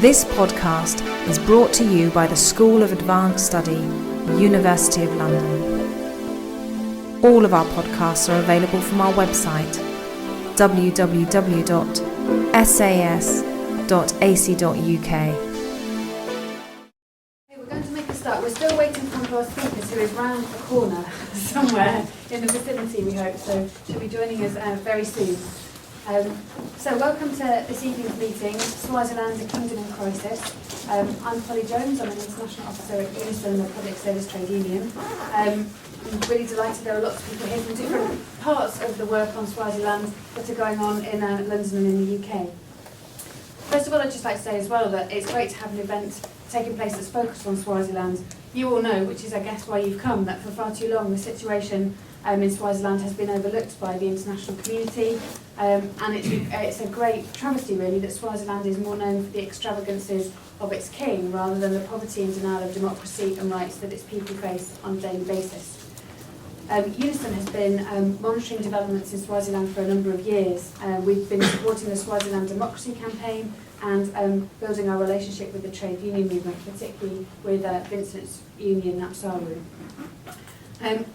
This podcast is brought to you by the School of Advanced Study, University of London. All of our podcasts are available from our website, www.sas.ac.uk. We're going to make a start. We're still waiting for one of our speakers who is round the corner somewhere in the vicinity, we hope, so she'll be joining us very soon. So welcome to this evening's meeting, Swaziland, a Kingdom in Crisis. I'm Polly Jones, I'm an International Officer at UNISON, the Public Service Trade Union. I'm really delighted there are lots of people here from different parts of the work on Swaziland that are going on in London and in the UK. First of all, I'd just like to say as well that it's great to have an event taking place that's focused on Swaziland. You all know, which is I guess why you've come, that for far too long the situation in Swaziland has been overlooked by the international community, and it's a great travesty really that Swaziland is more known for the extravagances of its king rather than the poverty and denial of democracy and rights that its people face on a daily basis. UNISON has been monitoring developments in Swaziland for a number of years. We've been supporting the Swaziland Democracy Campaign and building our relationship with the trade union movement, particularly with Vincent's union, NAPSAWU.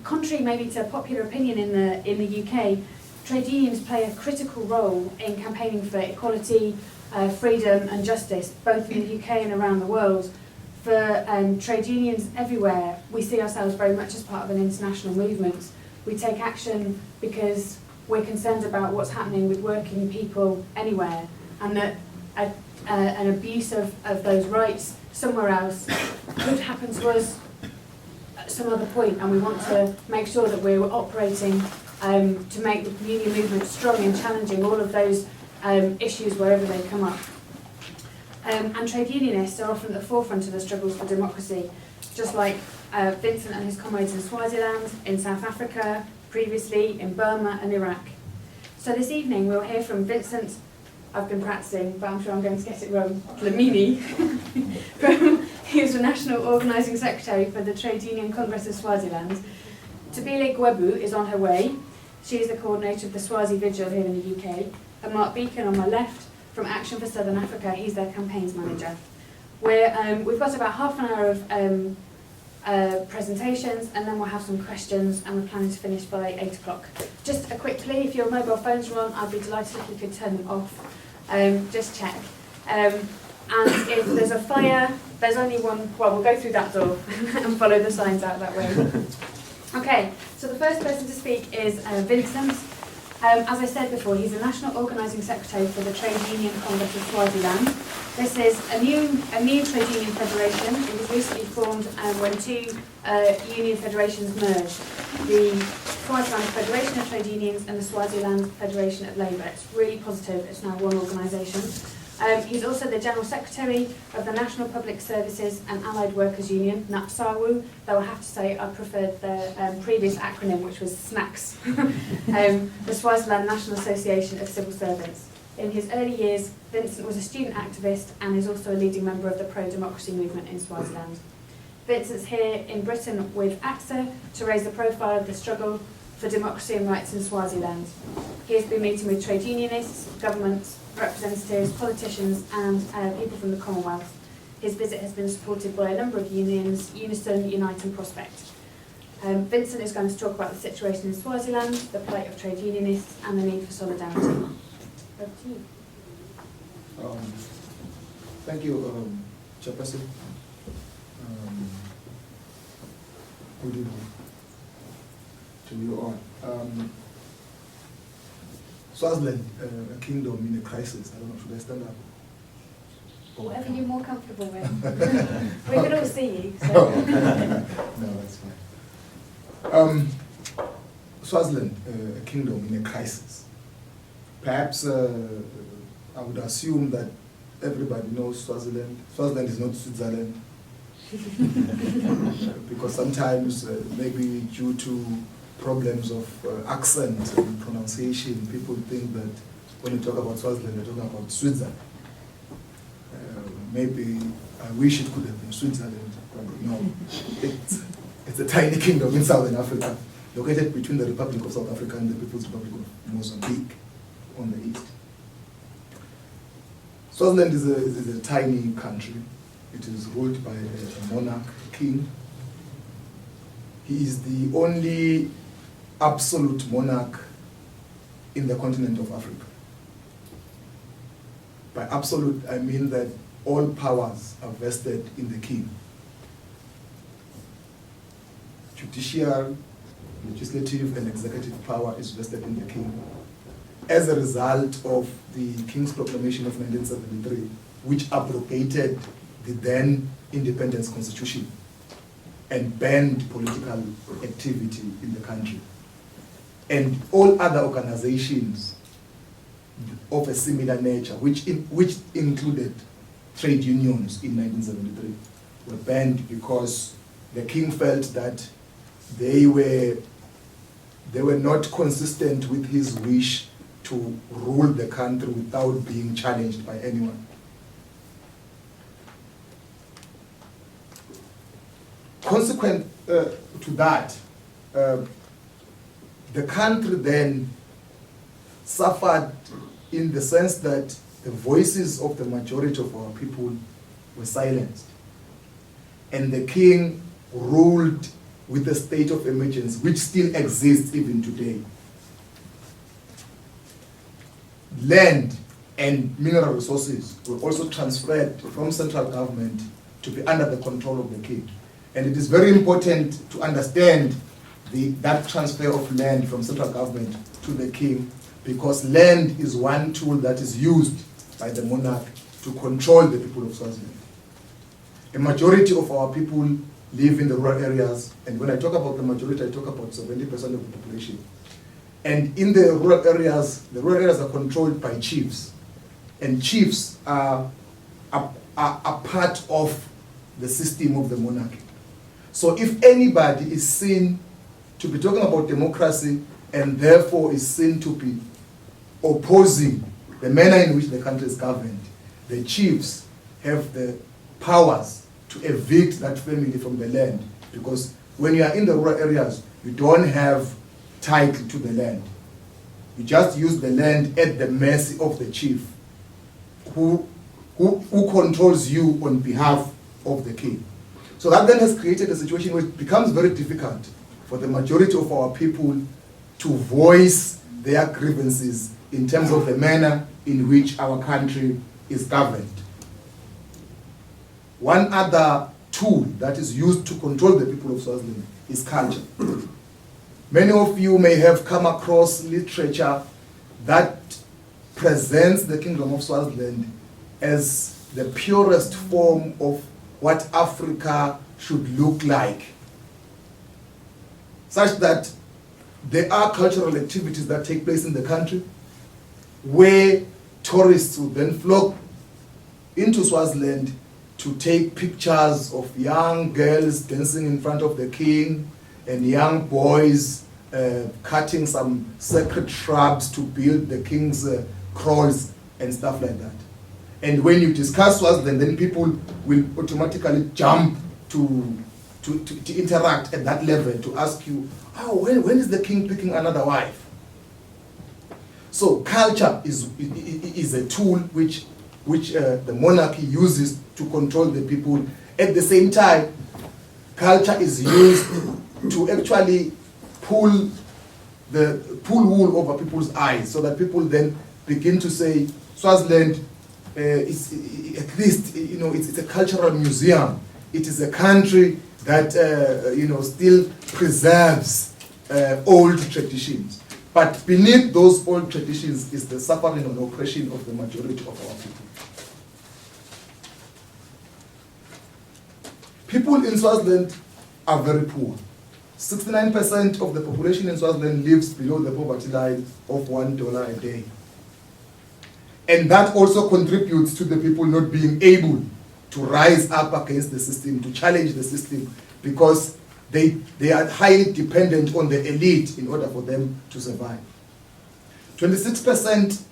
Contrary maybe to popular opinion in the UK, trade unions play a critical role in campaigning for equality, freedom and justice, both in the UK and around the world. For trade unions everywhere, we see ourselves very much as part of an international movement. We take action because we're concerned about what's happening with working people anywhere, and that an abuse of those rights somewhere else could happen to us at some other point, and we want to make sure that we're operating to make the union movement strong and challenging all of those issues wherever they come up. And trade unionists are often at the forefront of the struggles for democracy, just like Vincent and his comrades in Swaziland, in South Africa, previously in Burma and Iraq. So this evening we'll hear from Vincent, I've been practicing, but I'm sure I'm going to get it wrong, Dlamini, who's the National Organising Secretary for the Trade Union Congress of Swaziland. Thobile Gwebu is on her way. She is the coordinator of the Swazi Vigil here in the UK. And Mark Beacon on my left, from Action for Southern Africa, he's their campaigns manager. We've got about half an hour of presentations, and then we'll have some questions, and we're planning to finish by 8 o'clock. Just a quick plea, if your mobile phones are on, I'd be delighted if you could turn them off. Just check. And if there's a fire, there's only one, well, we'll go through that door and follow the signs out that way. Okay, so the first person to speak is Vincent. As I said before, he's the National Organising Secretary for the Trade Union Congress of Swaziland. This is a new trade union federation. It was recently formed when two union federations merged. The Swaziland Federation of Trade Unions and the Swaziland Federation of Labour. It's really positive, it's now one organisation. He's also the General Secretary of the National Public Services and Allied Workers Union, NAPSAWU, though I have to say I preferred the previous acronym, which was SNACS, the Swaziland National Association of Civil Servants. In his early years, Vincent was a student activist and is also a leading member of the pro-democracy movement in Swaziland. Vincent's here in Britain with AXA to raise the profile of the struggle for democracy and rights in Swaziland. He has been meeting with trade unionists, governments, representatives, politicians and people from the Commonwealth. His visit has been supported by a number of unions, UNISON, Unite and Prospect. Vincent is going to talk about the situation in Swaziland, the plight of trade unionists and the need for solidarity. Over to you. Thank you, Chairperson. Good evening to you all. Swaziland, a kingdom in a crisis. I don't know, should I stand up? Whatever you're more comfortable with. We can all see you. So. No, that's fine. Swaziland, a kingdom in a crisis. Perhaps I would assume that everybody knows Swaziland. Swaziland is not Switzerland. Because sometimes, maybe due to problems of accent and pronunciation, people think that when you talk about Swaziland, you're talking about Switzerland. Maybe I wish it could have been Switzerland, but no, it's a tiny kingdom in Southern Africa, located between the Republic of South Africa and the People's Republic of Mozambique on the east. Swaziland is a tiny country. It is ruled by a monarch, a king. He is the only absolute monarch in the continent of Africa. By absolute, I mean that all powers are vested in the king. Judicial, legislative, and executive power is vested in the king as a result of the King's Proclamation of 1973, which abrogated the then independence constitution and banned political activity in the country. And all other organizations of a similar nature, which included trade unions in 1973, were banned because the king felt that they were not consistent with his wish to rule the country without being challenged by anyone. Consequent to that, the country then suffered in the sense that the voices of the majority of our people were silenced. And the king ruled with a state of emergency, which still exists even today. Land and mineral resources were also transferred from central government to be under the control of the king. And it is very important to understand that transfer of land from central government to the king, because land is one tool that is used by the monarch to control the people of Swaziland. A majority of our people live in the rural areas, and when I talk about the majority, I talk about 70% of the population. And in the rural areas are controlled by chiefs, and chiefs are part of the system of the monarchy. So if anybody is seen to be talking about democracy and therefore is seen to be opposing the manner in which the country is governed, the chiefs have the powers to evict that family from the land, because when you are in the rural areas, you don't have title to the land. You just use the land at the mercy of the chief who controls you on behalf of the king. So that then has created a situation where it becomes very difficult for the majority of our people to voice their grievances in terms of the manner in which our country is governed. One other tool that is used to control the people of Swaziland is culture. Many of you may have come across literature that presents the Kingdom of Swaziland as the purest form of what Africa should look like, such that there are cultural activities that take place in the country where tourists will then flock into Swaziland to take pictures of young girls dancing in front of the king and young boys cutting some sacred shrubs to build the king's kraals and stuff like that. And when you discuss Swaziland, then people will automatically jump to interact at that level to ask you, oh, when is the king picking another wife? So culture is a tool which the monarchy uses to control the people. At the same time, culture is used to actually pull wool over people's eyes, so that people then begin to say Swaziland is at least, it's a cultural museum. It is a country that still preserves old traditions. But beneath those old traditions is the suffering and oppression of the majority of our people. People in Swaziland are very poor. 69% of the population in Swaziland lives below the poverty line of $1 a day. And that also contributes to the people not being able to rise up against the system, to challenge the system, because they are highly dependent on the elite in order for them to survive. 26%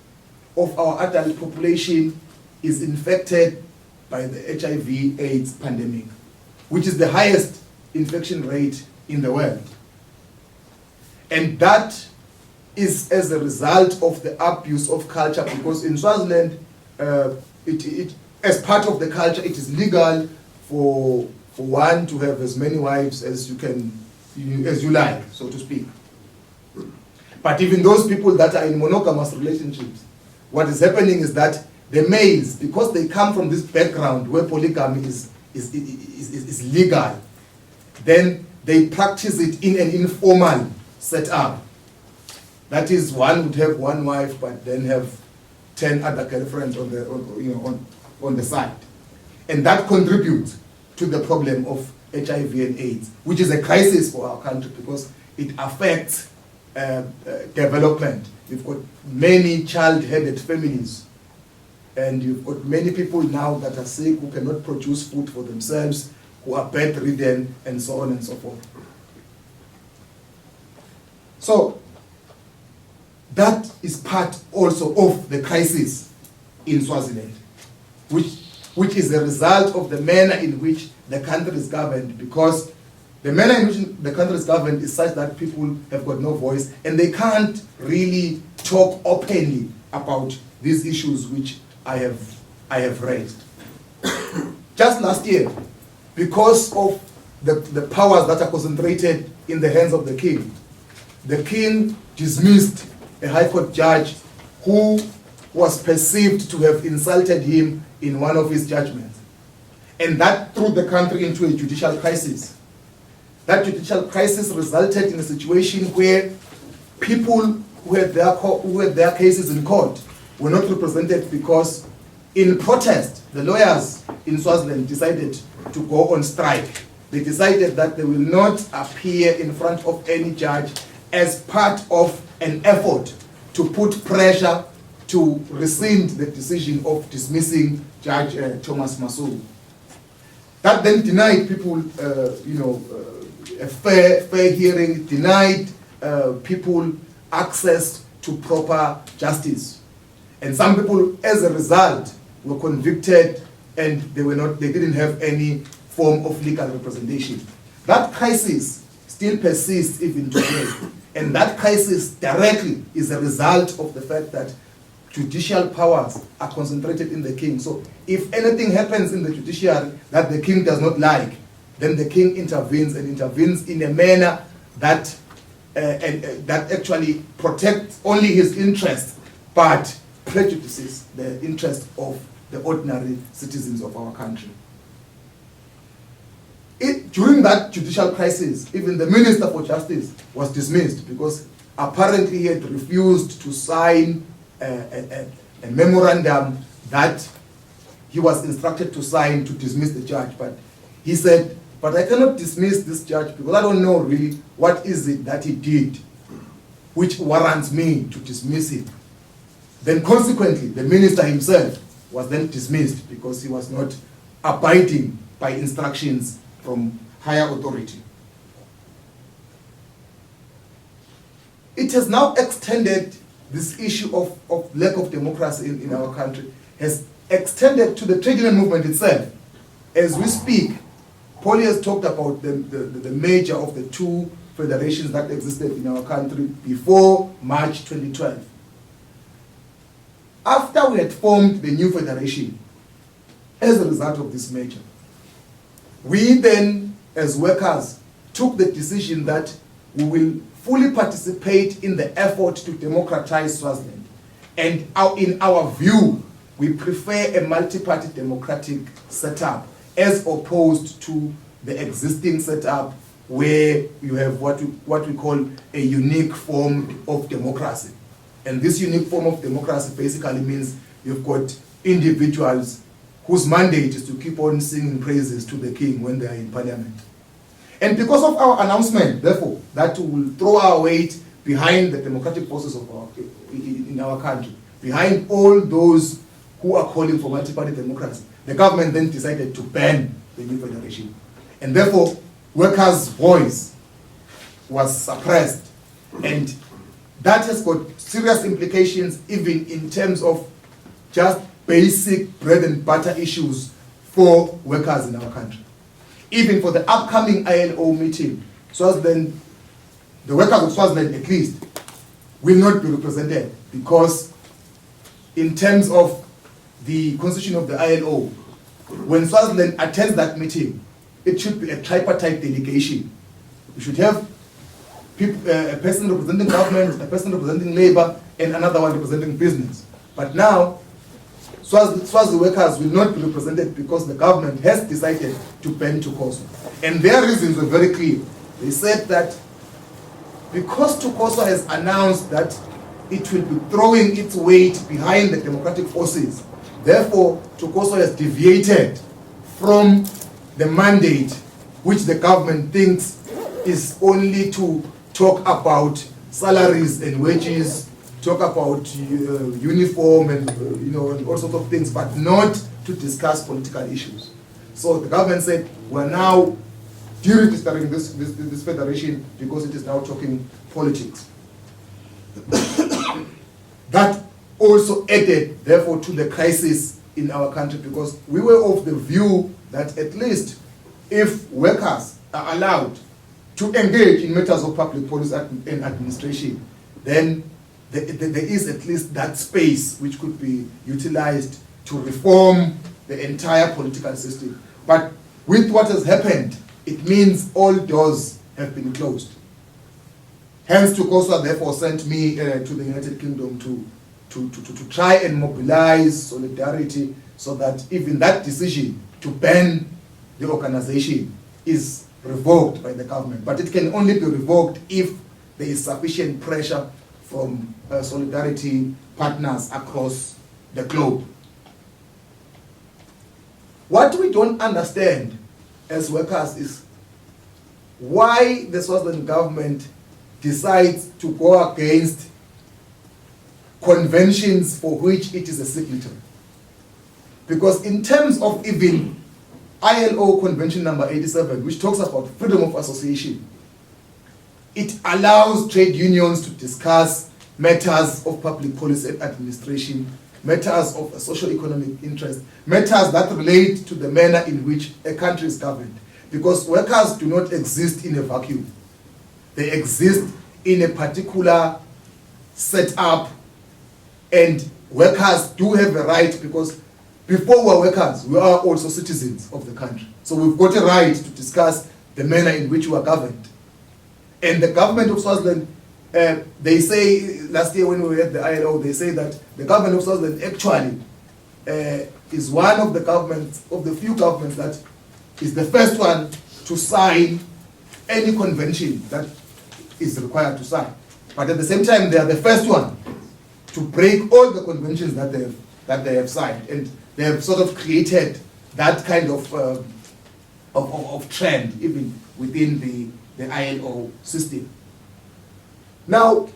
of our adult population is infected by the HIV/AIDS pandemic, which is the highest infection rate in the world. And that is as a result of the abuse of culture, because in Swaziland, as part of the culture, it is legal for one to have as many wives as you like, so to speak. But even those people that are in monogamous relationships, what is happening is that the males, because they come from this background where polygamy is legal, then they practice it in an informal setup. That is, one would have one wife, but then have 10 other girlfriends on the side, and that contributes to the problem of HIV and AIDS, which is a crisis for our country because it affects development. You've got many child-headed families, and you've got many people now that are sick who cannot produce food for themselves, who are bedridden, and so on and so forth. So that is part also of the crisis in Swaziland, which is a result of the manner in which the country is governed, because the manner in which the country is governed is such that people have got no voice and they can't really talk openly about these issues which I have raised. Just last year, because of the powers that are concentrated in the hands of the king dismissed a High Court judge who was perceived to have insulted him in one of his judgments. And that threw the country into a judicial crisis. That judicial crisis resulted in a situation where people who had their cases in court were not represented because, in protest, the lawyers in Swaziland decided to go on strike. They decided that they will not appear in front of any judge as part of an effort to put pressure to rescind the decision of dismissing Judge Thomas Masuku. That then denied people, a fair hearing, denied people access to proper justice. And some people, as a result, were convicted and they didn't have any form of legal representation. That crisis still persists even today. And that crisis directly is a result of the fact that judicial powers are concentrated in the king. So if anything happens in the judiciary that the king does not like, then the king intervenes in a manner that that actually protects only his interests, but prejudices the interests of the ordinary citizens of our country. During that judicial crisis, even the Minister for Justice was dismissed because apparently he had refused to sign a memorandum that he was instructed to sign to dismiss the judge. But he said, but I cannot dismiss this judge because I don't know really what is it that he did which warrants me to dismiss him. Then consequently, the minister himself was then dismissed because he was not abiding by instructions from higher authority. It has now extended, this issue of lack of democracy in our country has extended to the trade union movement itself. As we speak, Polly has talked about the merger of the two federations that existed in our country before March 2012. After we had formed the new federation, as a result of this merger, we then, as workers, took the decision that we will fully participate in the effort to democratize Swaziland. And in our view, we prefer a multi-party democratic setup as opposed to the existing setup where you have what we call a unique form of democracy. And this unique form of democracy basically means you've got individuals whose mandate is to keep on singing praises to the king when they are in parliament. And because of our announcement, therefore, that we will throw our weight behind the democratic forces of in our country, behind all those who are calling for multi-party democracy, the government then decided to ban the new federation. And therefore, workers' voice was suppressed. And that has got serious implications even in terms of just basic bread and butter issues for workers in our country. Even for the upcoming ILO meeting, Swaziland, the workers of Swaziland at least, will not be represented because in terms of the constitution of the ILO, when Swaziland attends that meeting, it should be a tripartite delegation. We should have people, a person representing government, a person representing labor, and another one representing business. But now, Swazi workers will not be represented because the government has decided to ban TUCOSWA. And their reasons were very clear. They said that because TUCOSWA has announced that it will be throwing its weight behind the democratic forces, therefore TUCOSWA has deviated from the mandate which the government thinks is only to talk about salaries and wages, talk about uniform and and all sorts of things, but not to discuss political issues. So the government said, we're now deregistering this federation because it is now talking politics. That also added, therefore, to the crisis in our country, because we were of the view that at least if workers are allowed to engage in matters of public policy and administration, then there is at least that space which could be utilized to reform the entire political system. But with what has happened, it means all doors have been closed. Hence, TUCOSWA therefore sent me to the United Kingdom to try and mobilize solidarity so that even that decision to ban the organization is revoked by the government. But it can only be revoked if there is sufficient pressure from solidarity partners across the globe. What we don't understand as workers is why the Swaziland government decides to go against conventions for which it is a signatory. Because in terms of even ILO Convention number 87, which talks about freedom of association, it allows trade unions to discuss matters of public policy and administration, matters of socio-economic interest, matters that relate to the manner in which a country is governed. Because workers do not exist in a vacuum. They exist in a particular setup, and workers do have a right, because before we're workers, we are also citizens of the country. So we've got a right to discuss the manner in which we are governed. And the government of Swaziland, they say, last year when we were at the ILO, they say that the government of Swaziland actually is one of the governments, of the few governments that is the first one to sign any convention that is required to sign. But at the same time, they are the first one to break all the conventions that they have signed. And they have sort of created that kind of trend even within the ILO system. Now,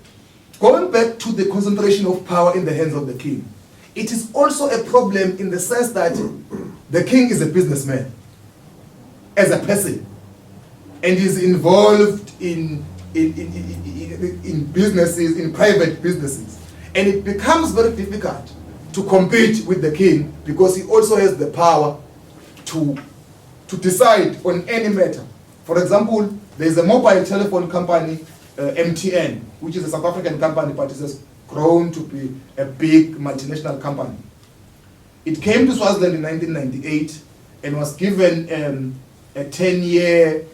going back to the concentration of power in the hands of the king, it is also a problem in the sense that the king is a businessman as a person, and is involved in businesses, in private businesses. And it becomes very difficult to compete with the king because he also has the power to decide on any matter. For example, there is a mobile telephone company, MTN, which is a South African company, but it has grown to be a big multinational company. It came to Swaziland in 1998 and was given a 10-year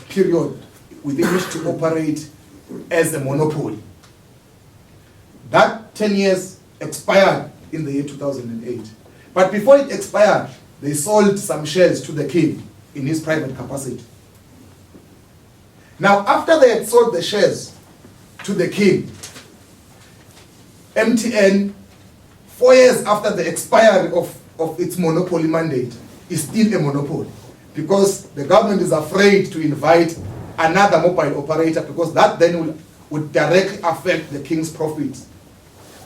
period within which to operate as a monopoly. That 10 years expired in the year 2008. But before it expired, they sold some shares to the king in his private capacity. Now, after they had sold the shares to the king, MTN, 4 years after the expiry of its monopoly mandate, is still a monopoly, because the government is afraid to invite another mobile operator, because that then would directly affect the king's profits.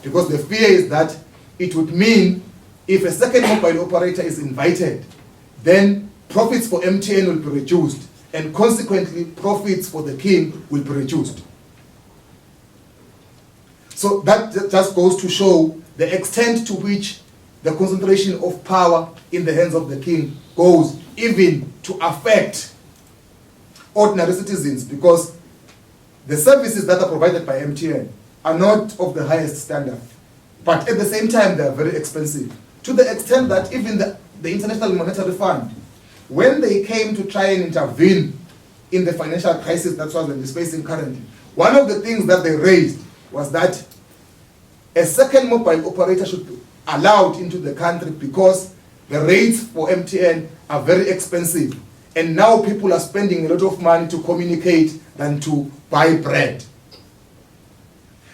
Because the fear is that it would mean if a second mobile operator is invited, then profits for MTN will be reduced, and consequently profits for the king will be reduced. So that just goes to show the extent to which the concentration of power in the hands of the king goes, even to affect ordinary citizens, because the services that are provided by MTN are not of the highest standard, but at the same time they are very expensive to the extent that even the International Monetary Fund, when they came to try and intervene in the financial crisis that Swaziland is facing currently, one of the things that they raised was that a second mobile operator should be allowed into the country because the rates for MTN are very expensive. And now people are spending a lot of money to communicate than to buy bread.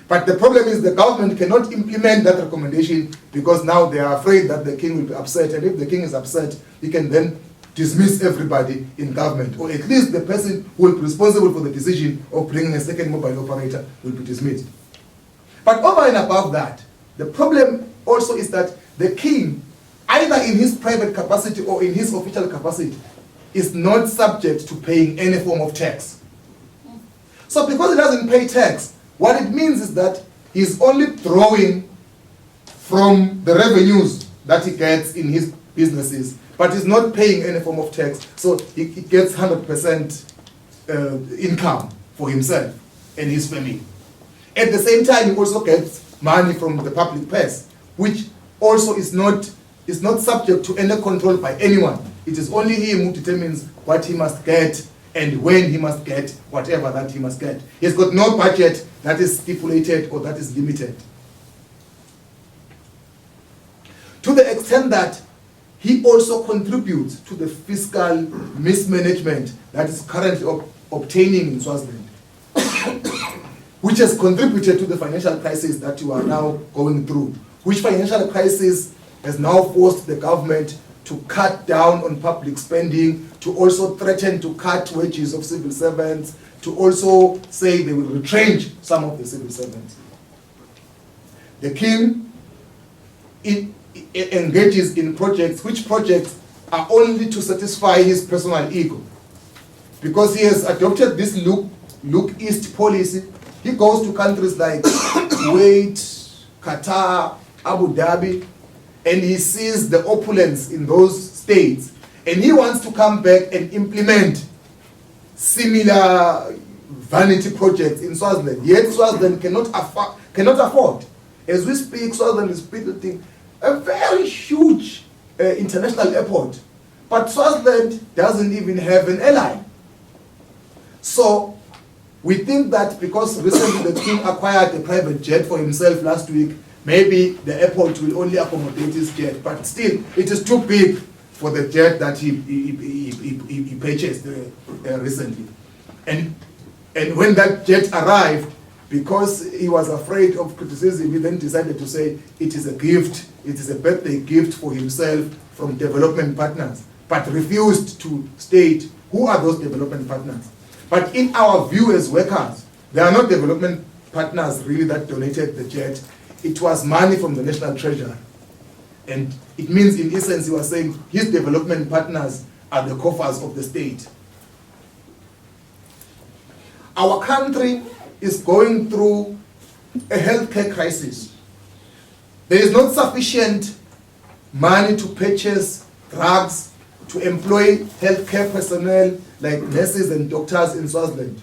But the problem is the government cannot implement that recommendation because now they are afraid that the king will be upset. And if the king is upset, he can then dismiss everybody in government. Or at least the person who will be responsible for the decision of bringing a second mobile operator will be dismissed. But over and above that, the problem also is that the king, either in his private capacity or in his official capacity, is not subject to paying any form of tax. So because he doesn't pay tax, what it means is that he's only drawing from the revenues that he gets in his businesses, but he's not paying any form of tax. So he gets 100% income for himself and his family. At the same time, he also gets money from the public purse, which also is not subject to any control by anyone. It is only him who determines what he must get and when he must get whatever that he must get. He's got no budget that is stipulated or that is limited. To the extent that he also contributes to the fiscal mismanagement that is currently obtaining in Swaziland, which has contributed to the financial crisis that you are now going through, which financial crisis has now forced the government to cut down on public spending, to also threaten to cut wages of civil servants, to also say they will retrench some of the civil servants. The king engages in projects, which projects are only to satisfy his personal ego. Because he has adopted this look east policy, he goes to countries like Kuwait, Qatar, Abu Dhabi, and he sees the opulence in those states, and he wants to come back and implement similar vanity projects in Swaziland. Yet Swaziland cannot afford. As we speak, Swaziland is building a very huge international airport, but Swaziland doesn't even have an airline. So we think that because recently the king acquired a private jet for himself last week, maybe the airport will only accommodate his jet, but still, it is too big for the jet that he purchased recently. And when that jet arrived, because he was afraid of criticism, he then decided to say it is a gift, it is a birthday gift for himself from development partners, but refused to state who are those development partners. But in our view as workers, there are not development partners really that donated the jet. It was money from the national treasury. And it means, in essence, he was saying his development partners are the coffers of the state. Our country is going through a healthcare crisis. There is not sufficient money to purchase drugs, to employ healthcare personnel like nurses and doctors in Swaziland.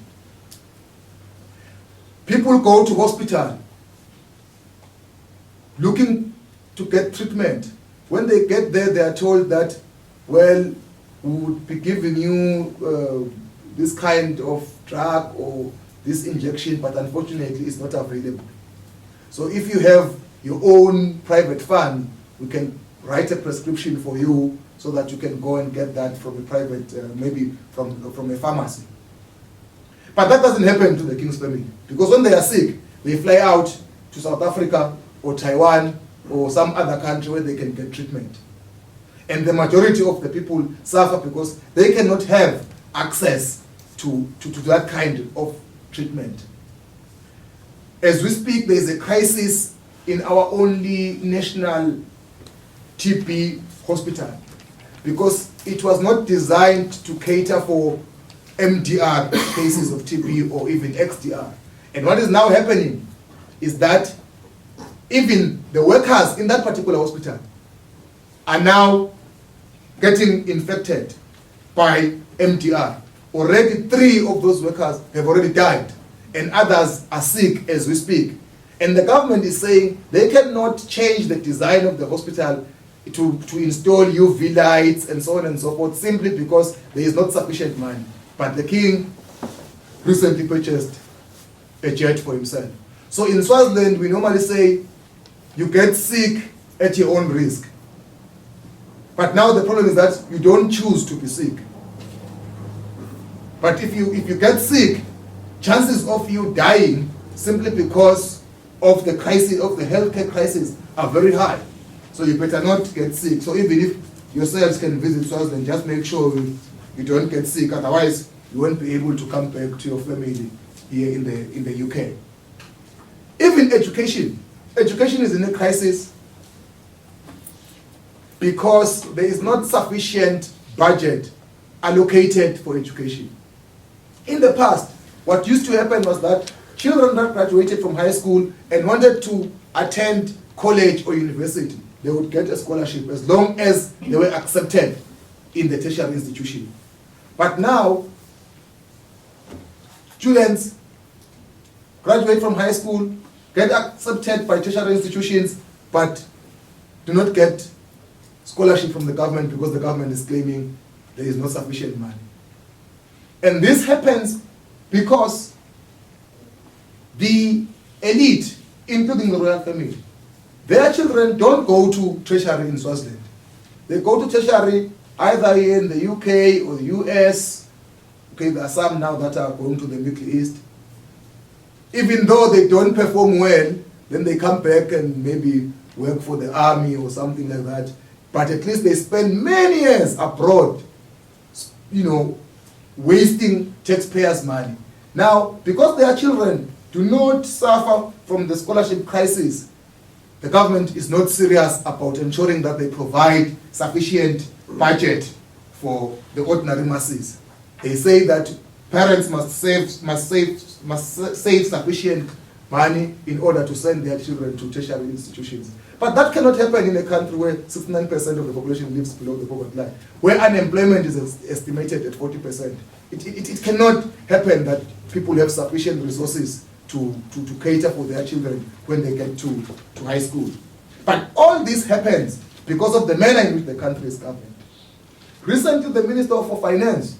People go to hospital looking to get treatment. When they get there, they are told that, well, we would be giving you this kind of drug or this injection, but unfortunately it's not available. So if you have your own private fund, we can write a prescription for you so that you can go and get that from a private, maybe from a pharmacy. But that doesn't happen to the king's family, because when they are sick, they fly out to South Africa or Taiwan or some other country where they can get treatment. And the majority of the people suffer because they cannot have access to that kind of treatment. As we speak, there is a crisis in our only national TB hospital, because it was not designed to cater for MDR cases of TB or even XDR. And what is now happening is that even the workers in that particular hospital are now getting infected by MDR. Already 3 of those workers have already died, and others are sick as we speak. And the government is saying they cannot change the design of the hospital to install UV lights and so on and so forth, simply because there is not sufficient money. But the king recently purchased a jet for himself. So in Swaziland, we normally say, you get sick at your own risk. But now the problem is that you don't choose to be sick. But if you get sick, chances of you dying simply because of the crisis, of the healthcare crisis, are very high. So you better not get sick. So even if yourselves can visit Swaziland, just make sure you don't get sick. Otherwise, you won't be able to come back to your family here in the UK. Even education. Education is in a crisis because there is not sufficient budget allocated for education. In the past, what used to happen was that children that graduated from high school and wanted to attend college or university, they would get a scholarship as long as they were accepted in the tertiary institution. But now, students graduate from high school, get accepted by tertiary institutions, but do not get scholarship from the government because the government is claiming there is not sufficient money. And this happens because the elite, including the royal family, their children don't go to tertiary in Swaziland. They go to tertiary either in the UK or the US. Okay, there are some now that are going to the Middle East. Even though they don't perform well, then they come back and maybe work for the army or something like that. But at least they spend many years abroad, wasting taxpayers' money. Now, because their children do not suffer from the scholarship crisis, the government is not serious about ensuring that they provide sufficient budget for the ordinary masses. They say that parents must save sufficient money in order to send their children to tertiary institutions. But that cannot happen in a country where 69% of the population lives below the poverty line, where unemployment is estimated at 40%. It cannot happen that people have sufficient resources to cater for their children when they get to high school. But all this happens because of the manner in which the country is governed. Recently, the Minister for Finance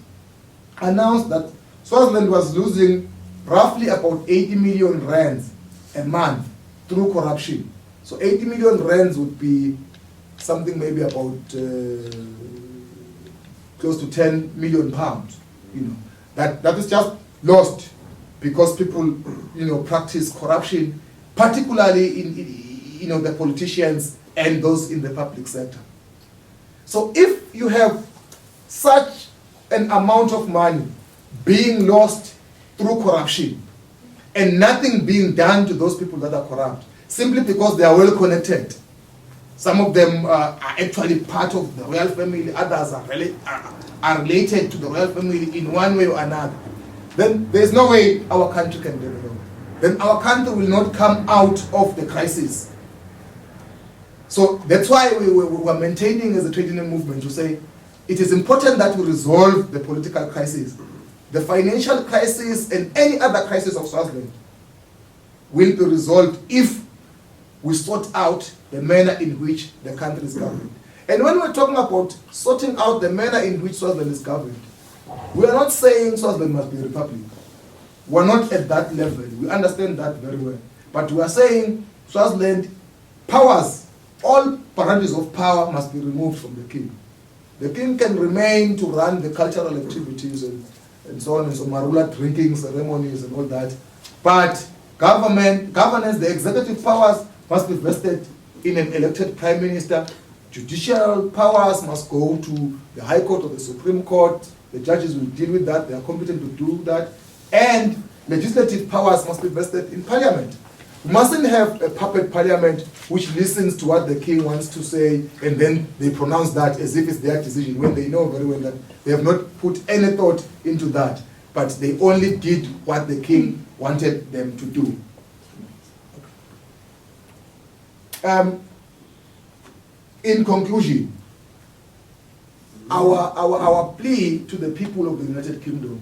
announced that Swaziland was losing roughly about 80 million rands a month through corruption. So 80 million rands would be something maybe about close to 10 million pounds. That is just lost because people practice corruption, particularly in the politicians and those in the public sector. So if you have such an amount of money being lost through corruption and nothing being done to those people that are corrupt, simply because they are well connected, some of them are actually part of the royal family, others are related to the royal family in one way or another, then there's no way our country can develop. Then our country will not come out of the crisis. So that's why we are maintaining as a trade union movement to say it is important that we resolve the political crisis. The financial crisis and any other crisis of Swaziland will be resolved if we sort out the manner in which the country is governed. And when we're talking about sorting out the manner in which Swaziland is governed, we are not saying Swaziland must be a republic. We're not at that level. We understand that very well. But we are saying Swaziland powers, all branches of power must be removed from the king. The king can remain to run the cultural activities and so on and so, marula drinking ceremonies and all that. But governance, the executive powers must be vested in an elected prime minister. Judicial powers must go to the High Court or the Supreme Court. The judges will deal with that. They are competent to do that. And legislative powers must be vested in parliament. We mustn't have a puppet parliament which listens to what the king wants to say and then they pronounce that as if it's their decision when they know very well that they have not put any thought into that, but they only did what the king wanted them to do. In conclusion, our plea to the people of the United Kingdom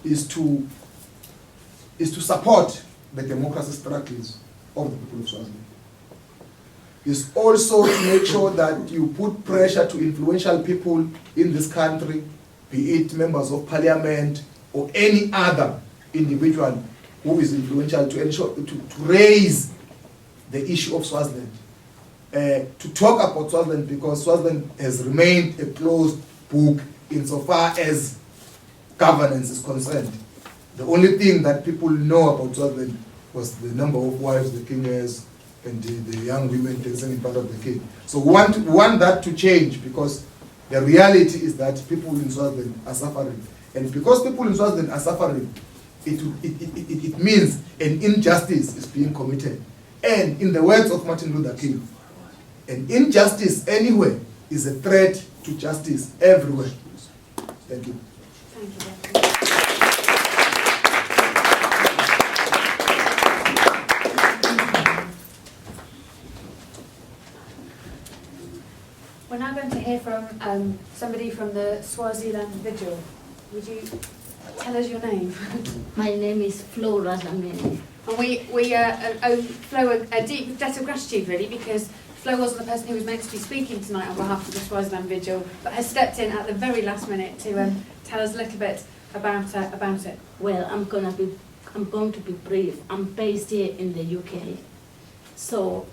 is to support the democracy struggles of the people of Swaziland. is also to make sure that you put pressure to influential people in this country, be it members of parliament or any other individual who is influential, to ensure to raise the issue of Swaziland, to talk about Swaziland, because Swaziland has remained a closed book insofar as governance is concerned. The only thing that people know about Swaziland was the number of wives the king has and the young women dancing in front of the king. So we want that to change, because the reality is that people in Swaziland are suffering. And because people in Swaziland are suffering, it means an injustice is being committed. And in the words of Martin Luther King, an injustice anywhere is a threat to justice everywhere. Thank you. Thank you. We're now going to hear from somebody from the Swaziland Vigil. Would you tell us your name? My name is Flora Dlamini. And we owe Flo a deep debt of gratitude, really, because Flo wasn't the person who was meant to be speaking tonight on behalf of the Swaziland Vigil, but has stepped in at the very last minute to tell us a little bit about it. Well, I'm going to be brief. I'm based here in the UK, so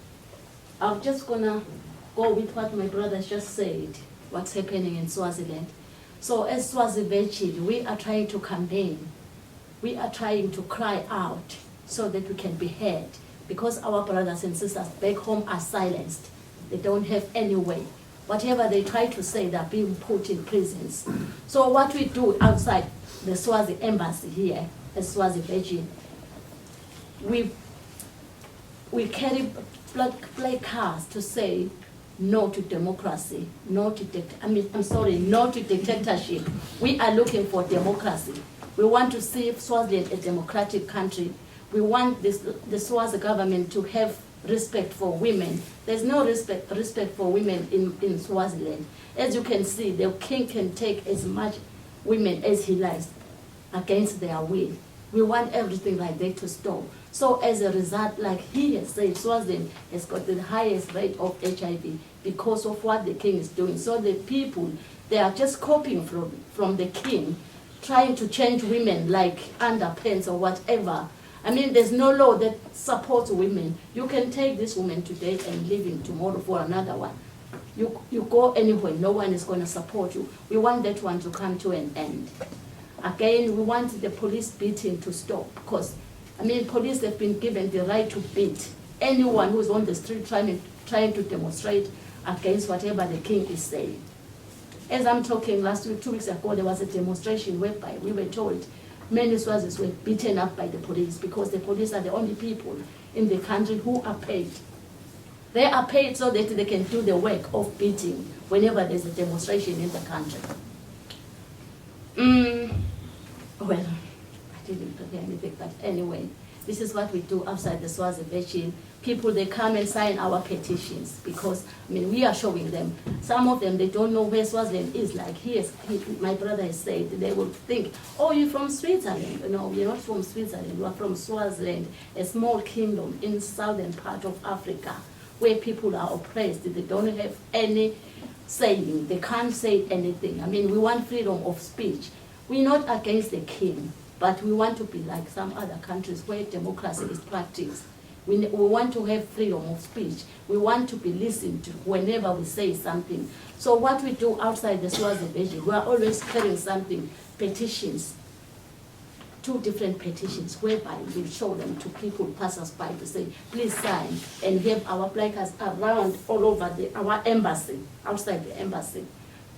I'm just gonna go with what my brother just said. What's happening in Swaziland? So, as Swazi Vigil, we are trying to campaign. We are trying to cry out so that we can be heard, because our brothers and sisters back home are silenced. They don't have any way. Whatever they try to say, they're being put in prisons. So what we do outside the Swazi embassy here, as Swazi Vigil, we carry placards to say no to democracy, no to dictatorship. We are looking for democracy. We want to see Swaziland a democratic country. We want the Swazi government to have respect for women. There's no respect for women in Swaziland. As you can see, the king can take as much women as he likes against their will. We want everything like that to stop. So as a result, like he has said, Swaziland has got the highest rate of HIV because of what the king is doing. So the people, they are just copying from the king, trying to change women like underpants or whatever. I mean, there's no law that supports women. You can take this woman today and leave him tomorrow for another one. You go anywhere, no one is going to support you. We want that one to come to an end. Again, we want the police beating to stop, because, I mean, police have been given the right to beat anyone who's on the street trying to demonstrate against whatever the king is saying. As I'm talking last week, 2 weeks ago, there was a demonstration whereby we were told many Swazis were beaten up by the police, because the police are the only people in the country who are paid. They are paid so that they can do the work of beating whenever there's a demonstration in the country. Well, I didn't prepare anything, but anyway, this is what we do outside the Swazi Vigil. People, they come and sign our petitions, because, I mean, we are showing them. Some of them, they don't know where Swaziland is. Like my brother has said, they will think, oh, you're from Switzerland. No, we're not from Switzerland. We are from Swaziland, a small kingdom in southern part of Africa, where people are oppressed. They don't have any saying. They can't say anything. I mean, we want freedom of speech. We're not against the king, but we want to be like some other countries where democracy is practiced. We want to have freedom of speech. We want to be listened to whenever we say something. So what we do outside the Swazi Vigil, we are always carrying something, petitions, 2 different petitions, whereby we show them to people, passers-by, to say, please sign, and have our placards around all over our embassy, outside the embassy.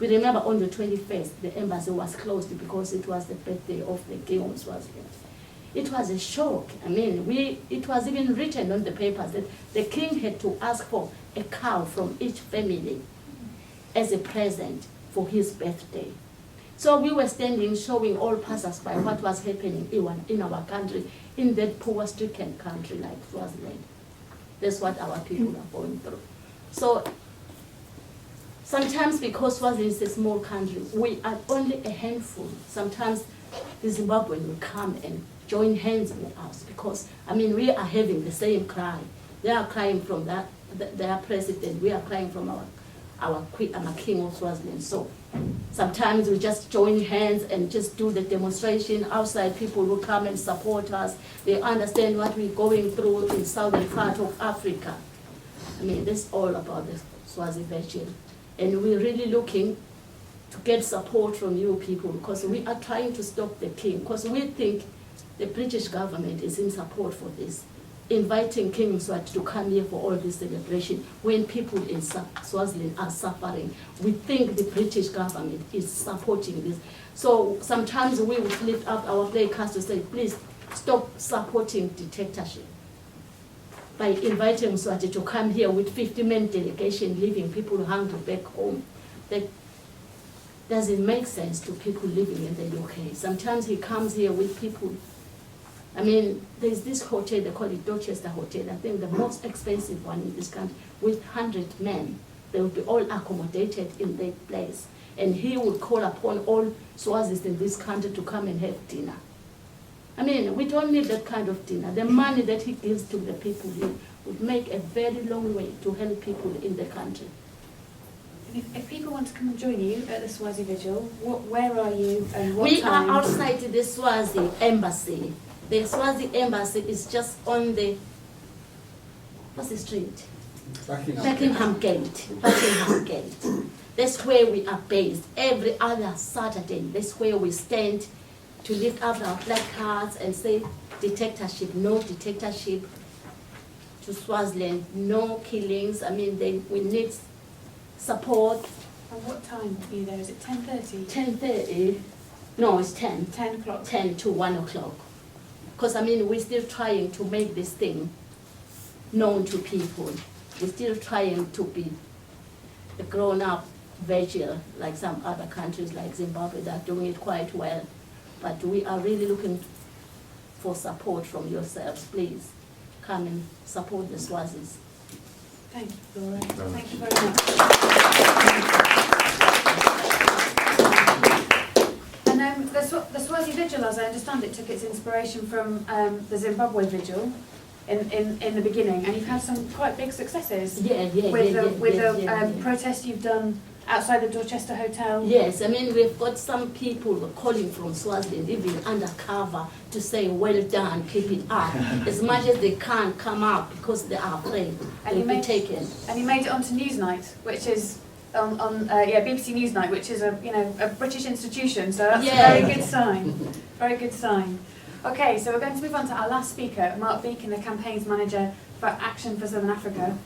We remember on the 21st, the embassy was closed because it was the birthday of the king of Swaziland. It was a shock. I mean, it was even written on the papers that the king had to ask for a cow from each family as a present for his birthday. So we were standing, showing all passers-by what was happening in our country, in that poor-stricken country like Swaziland. That's what our people are going through. So sometimes, because Swaziland is a small country, we are only a handful. Sometimes the Zimbabwean will come and join hands with us, because, I mean, we are having the same cry. They are crying from that their president. We are crying from our queen, our king of Swaziland. So sometimes we just join hands and just do the demonstration outside. People will come and support us. They understand what we're going through in southern part of Africa. I mean, that's all about the Swazi Vigil. And we're really looking to get support from you people, because we are trying to stop the king, because we think the British government is in support for this, inviting King Mswati to come here for all this celebration when people in Swaziland are suffering. We think the British government is supporting this. So sometimes we would lift up our placards to say, please stop supporting dictatorship by inviting Mswati to come here with 50-man delegation, leaving people hungry back home. That doesn't make sense to people living in the UK. Sometimes he comes here with people. I mean, there's this hotel, they call it Dorchester Hotel, I think the most expensive one in this country, with 100 men. They will be all accommodated in that place. And he would call upon all Swazis in this country to come and have dinner. I mean, we don't need that kind of dinner. The money that he gives to the people here would make a very long way to help people in the country. If people want to come and join you at the Swazi Vigil, where are you and what time? We are outside the Swazi embassy. The Swazi embassy is just on the, what's the street? Buckingham Gate. Buckingham Gate. That's where we are based. Every other Saturday, that's where we stand to lift up our placards and say dictatorship, no dictatorship to Swaziland, no killings. I mean, we need support. And what time are you there? Is it 10:30? 10:30. No, it's 10. 10 o'clock. 10 to 1 o'clock. Because, I mean, we're still trying to make this thing known to people. We're still trying to be a grown-up vigil, like some other countries like Zimbabwe that are doing it quite well. But we are really looking for support from yourselves. Please come and support the Swazis. Thank you, Flora. Thank you very much. And the Swazi Vigil, as I understand it, took its inspiration from the Zimbabwe Vigil in the beginning, and you've had some quite big successes. With the protest you've done outside the Dorchester Hotel. Yes, I mean, we've got some people calling from Swaziland, even undercover, to say, well done, keep it up. As much as they can't come up because they are afraid they'll be taken. And you made it onto Newsnight, which is on BBC Newsnight, which is a British institution, so that's a very good sign. Very good sign. Okay, so we're going to move on to our last speaker, Mark Beacon, the campaigns manager for Action for Southern Africa,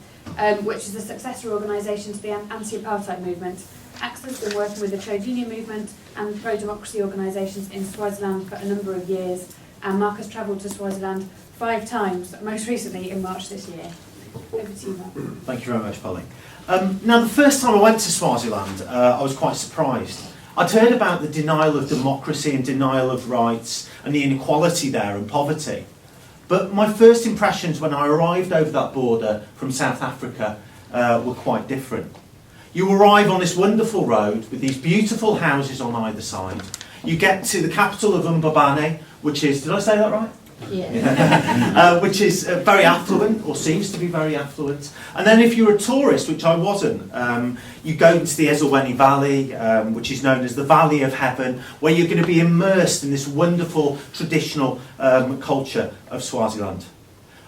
which is a successor organisation to the anti-apartheid movement. AXA has been working with the trade union movement and pro-democracy organisations in Swaziland for a number of years, and Mark has travelled to Swaziland 5 times, most recently in March this year. Over to you, Mark. Thank you very much, Polly. Now, the first time I went to Swaziland, I was quite surprised. I'd heard about the denial of democracy and denial of rights and the inequality there and poverty. But my first impressions when I arrived over that border from South Africa were quite different. You arrive on this wonderful road with these beautiful houses on either side. You get to the capital of Mbabane, which is, did I say that right? Yeah. Which is very affluent, or seems to be very affluent. And then if you're a tourist, which I wasn't, you go into the Ezulweni Valley, which is known as the Valley of Heaven, where you're going to be immersed in this wonderful traditional culture of Swaziland.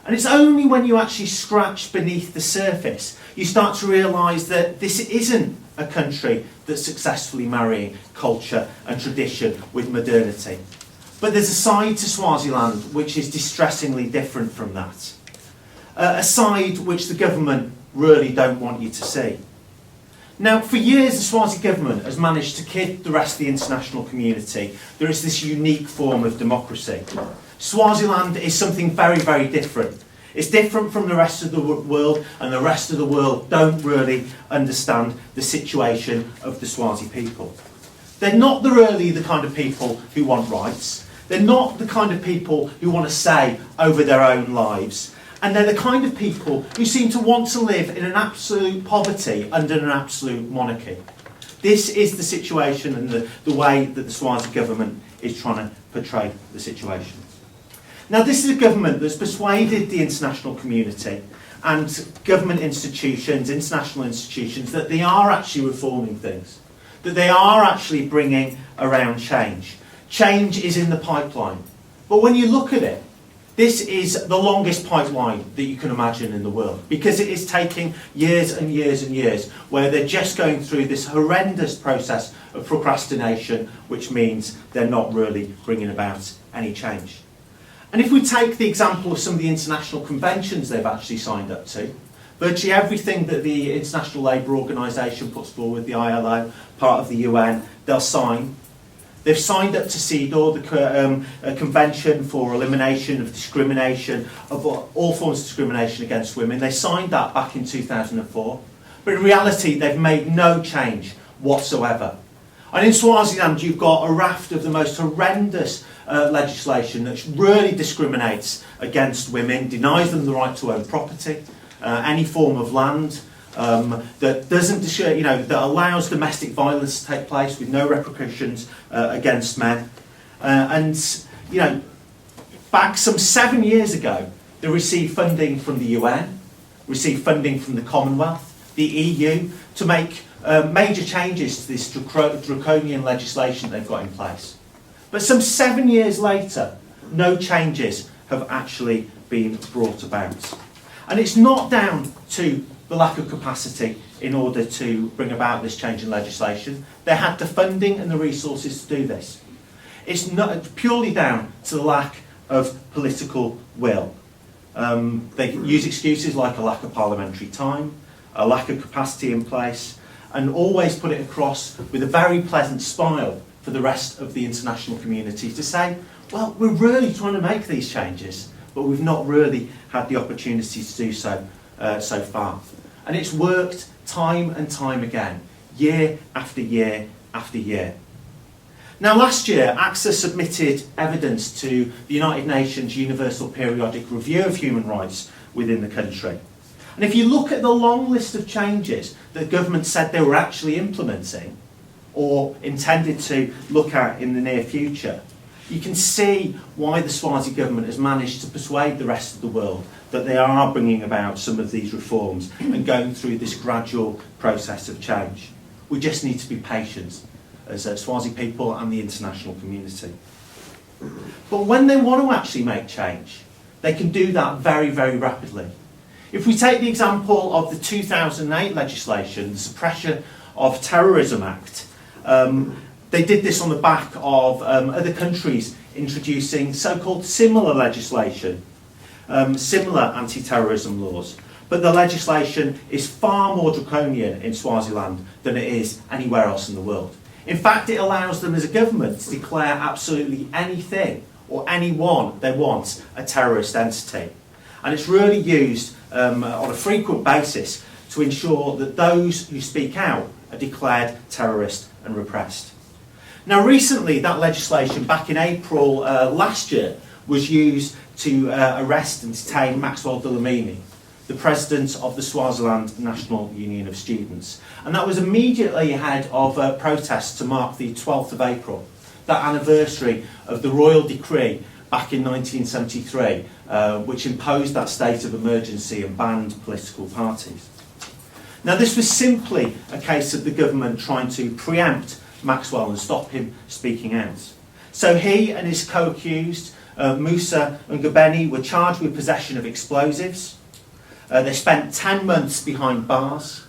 And it's only when you actually scratch beneath the surface, you start to realise that this isn't a country that's successfully marrying culture and tradition with modernity. But there's a side to Swaziland which is distressingly different from that. A side which the government really don't want you to see. Now, for years, the Swazi government has managed to kid the rest of the international community. There is this unique form of democracy. Swaziland is something very, very different. It's different from the rest of the world, and the rest of the world don't really understand the situation of the Swazi people. They're not really the kind of people who want rights. They're not the kind of people who want to say over their own lives. And they're the kind of people who seem to want to live in an absolute poverty under an absolute monarchy. This is the situation and the way that the Swazi government is trying to portray the situation. Now, this is a government that's persuaded the international community and government institutions, international institutions, that they are actually reforming things, that they are actually bringing around change. Change is in the pipeline. But when you look at it, this is the longest pipeline that you can imagine in the world, because it is taking years and years and years, where they're just going through this horrendous process of procrastination, which means they're not really bringing about any change. And if we take the example of some of the international conventions they've actually signed up to, virtually everything that the International Labour Organisation puts forward, the ILO, part of the UN, they'll sign. They've signed up to CEDAW, a convention for elimination of discrimination, of all forms of discrimination against women. They signed that back in 2004. But in reality, they've made no change whatsoever. And in Swaziland, you've got a raft of the most horrendous legislation that really discriminates against women, denies them the right to own property, any form of land, that doesn't, that allows domestic violence to take place with no repercussions against men. Back some 7 years ago, they received funding from the UN, received funding from the Commonwealth, the EU, to make major changes to this draconian legislation they've got in place. But some 7 years later, no changes have actually been brought about. And it's not down to the lack of capacity in order to bring about this change in legislation. They had the funding and the resources to do this. It's not purely down to the lack of political will. They use excuses like a lack of parliamentary time, a lack of capacity in place, and always put it across with a very pleasant smile for the rest of the international community to say, well, we're really trying to make these changes, but we've not really had the opportunity to do so so far. And it's worked time and time again, year after year after year. Now, last year, AXA submitted evidence to the United Nations Universal Periodic Review of Human Rights within the country. And if you look at the long list of changes that government said they were actually implementing, or intended to look at in the near future, you can see why the Swazi government has managed to persuade the rest of the world that they are bringing about some of these reforms and going through this gradual process of change. We just need to be patient as Swazi people and the international community. But when they want to actually make change, they can do that very, very rapidly. If we take the example of the 2008 legislation, the Suppression of Terrorism Act, they did this on the back of other countries introducing so-called similar legislation, similar anti-terrorism laws. But the legislation is far more draconian in Swaziland than it is anywhere else in the world. In fact, it allows them as a government to declare absolutely anything or anyone they want a terrorist entity. And it's really used on a frequent basis to ensure that those who speak out are declared terrorist and repressed. Now, recently, that legislation back in April last year was used to arrest and detain Maxwell Dlamini, the president of the Swaziland National Union of Students. And that was immediately ahead of protests to mark the 12th of April, that anniversary of the royal decree back in 1973, which imposed that state of emergency and banned political parties. Now, this was simply a case of the government trying to preempt Maxwell and stop him speaking out. So he and his co-accused, Musa and Gwebu, were charged with possession of explosives. They spent 10 months behind bars,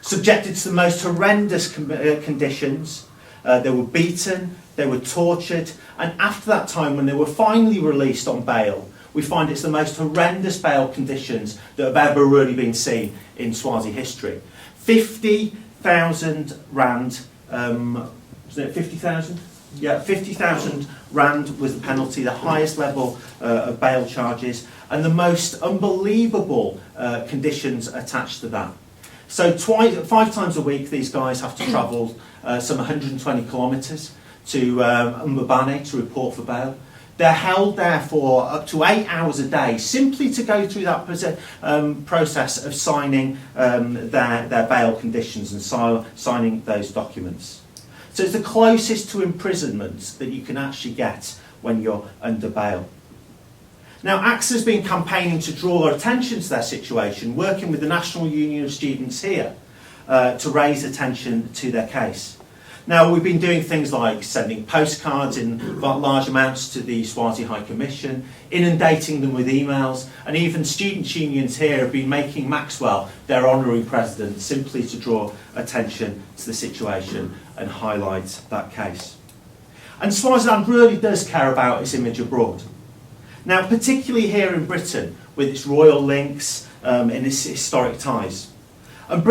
subjected to the most horrendous conditions. They were beaten, they were tortured, and after that time, when they were finally released on bail, we find it's the most horrendous bail conditions that have ever really been seen in Swazi history. 50,000 rand, was it 50,000? Yeah, 50,000 rand was the penalty, the highest level of bail charges, and the most unbelievable conditions attached to that. So 5 times a week, these guys have to travel some 120 kilometres to Mbabane to report for bail. They're held there for up to 8 hours a day, simply to go through that process of signing their bail conditions and signing those documents. So it's the closest to imprisonment that you can actually get when you're under bail. Now, AXA has been campaigning to draw attention to their situation, working with the National Union of Students here to raise attention to their case. Now, we've been doing things like sending postcards in large amounts to the Swazi High Commission, inundating them with emails, and even students' unions here have been making Maxwell their honorary president simply to draw attention to the situation and highlight that case. And Swaziland really does care about its image abroad. Now, particularly here in Britain, with its royal links and its historic ties. And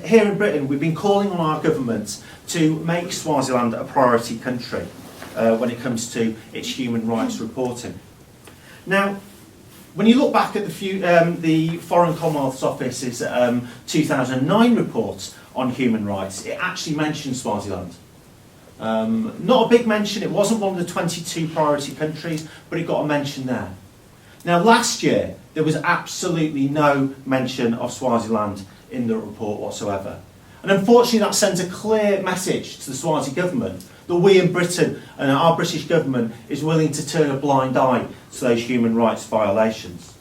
here in Britain, we've been calling on our government to make Swaziland a priority country when it comes to its human rights reporting. Now, when you look back at the Foreign Commonwealth Office's 2009 report on human rights, it actually mentions Swaziland. Not a big mention, it wasn't one of the 22 priority countries, but it got a mention there. Now, last year, there was absolutely no mention of Swaziland in the report whatsoever. And unfortunately, that sends a clear message to the Swazi government that we in Britain and our British government is willing to turn a blind eye to those human rights violations.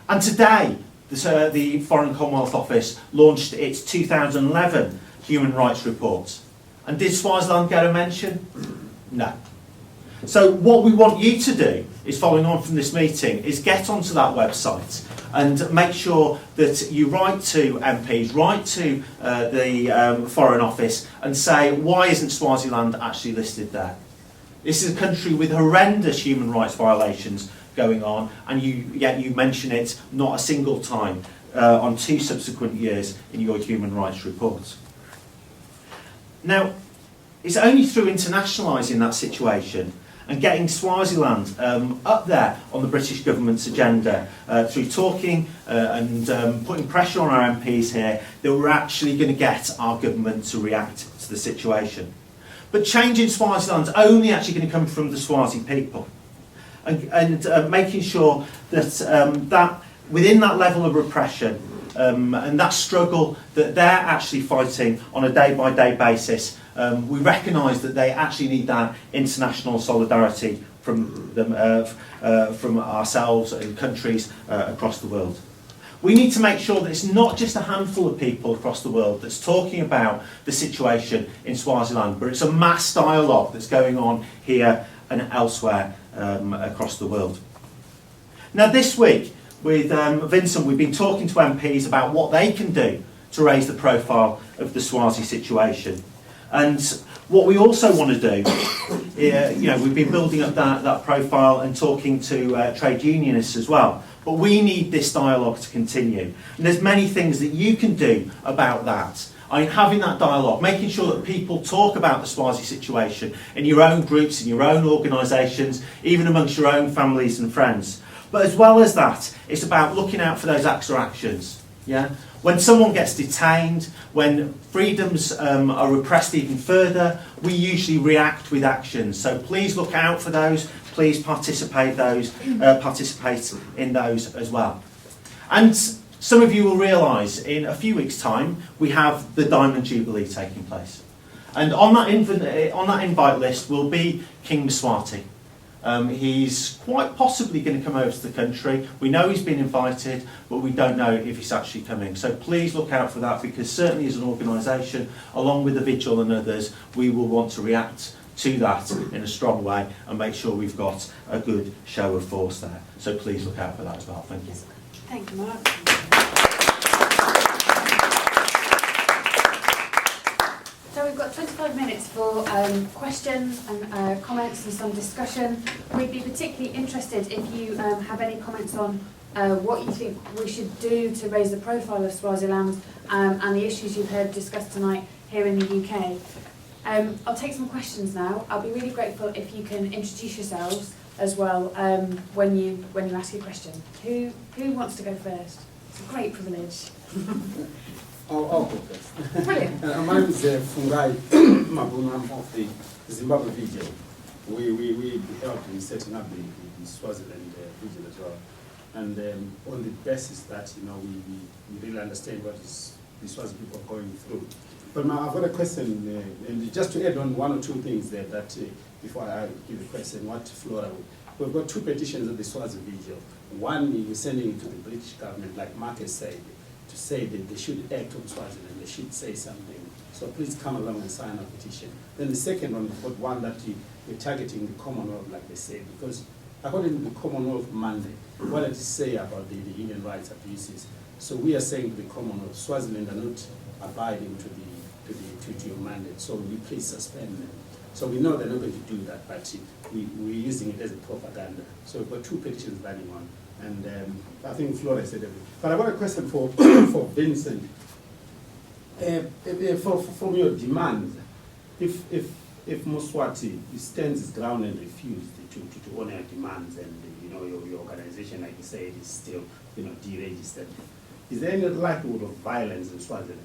And today, the Foreign Commonwealth Office launched its 2011 Human Rights Report. And did Swaziland get a mention? No. So what we want you to do is, following on from this meeting, is get onto that website and make sure that you write to MPs, write to the Foreign Office and say, why isn't Swaziland actually listed there? This is a country with horrendous human rights violations going on, and yet you mention it not a single time on 2 subsequent years in your human rights report. Now, it's only through internationalising that situation and getting Swaziland up there on the British government's agenda through talking and putting pressure on our MPs here that we're actually going to get our government to react to the situation. But change in Swaziland is only actually going to come from the Swazi people. And making sure that, that within that level of repression and that struggle that they're actually fighting on a day-by-day basis, we recognise that they actually need that international solidarity from them, from ourselves and countries across the world. We need to make sure that it's not just a handful of people across the world that's talking about the situation in Swaziland, but it's a mass dialogue that's going on here and elsewhere across the world. Now, this week with Vincent, we've been talking to MPs about what they can do to raise the profile of the Swazi situation. And what we also want to do, we've been building up that profile and talking to trade unionists as well. But we need this dialogue to continue. And there's many things that you can do about that. I mean, having that dialogue, making sure that people talk about the Swazi situation in your own groups, in your own organisations, even amongst your own families and friends. But as well as that, it's about looking out for those extra actions. Yeah? When someone gets detained, when freedoms are repressed even further, we usually react with actions. So please look out for those. Please participate in those as well. And some of you will realise in a few weeks' time we have the Diamond Jubilee taking place, and on that invite list will be King Mswati. He's quite possibly going to come over to the country. We know he's been invited, but we don't know if he's actually coming. So please look out for that, because certainly as an organisation, along with the Vigil and others, we will want to react to that in a strong way and make sure we've got a good show of force there. So please look out for that as well. Thank you. Thank you, Mark. So we've got 25 minutes for questions and comments and some discussion. We'd be particularly interested if you have any comments on what you think we should do to raise the profile of Swaziland and the issues you've heard discussed tonight here in the UK. I'll take some questions now. I'll be really grateful if you can introduce yourselves as well when you ask your question. Who wants to go first? It's a great privilege. I'll go first. Brilliant. My name is Fungai Mabuna of the Zimbabwe Vigil. We helped in setting up the Swaziland Vigil as well. And on the basis that we really understand what the Swazi people are going through. But now I've got a question, and just to add on one or two things there that before I give the question, what Flora we've got 2 petitions at the Swazi Vigil. One, we're sending it to the British government, like Mark has said, to say that they should act on Swaziland, they should say something. So please come along and sign our petition. Then the second one, we've got one that we're targeting the Commonwealth, like they say, because according to the Commonwealth mandate, what does it say about the human rights abuses? So we are saying to the Commonwealth, Swaziland are not abiding to your mandate, so we please suspend them. So we know they're not going to do that, but we're using it as a propaganda. So we've got 2 petitions running on, and I think Flora said everything. But I've got a question for for Vincent. From your demands, if Mswati stands his ground and refuses to honor your demands, and your organization, like you said, is still deregistered, is there any likelihood of violence in Swaziland?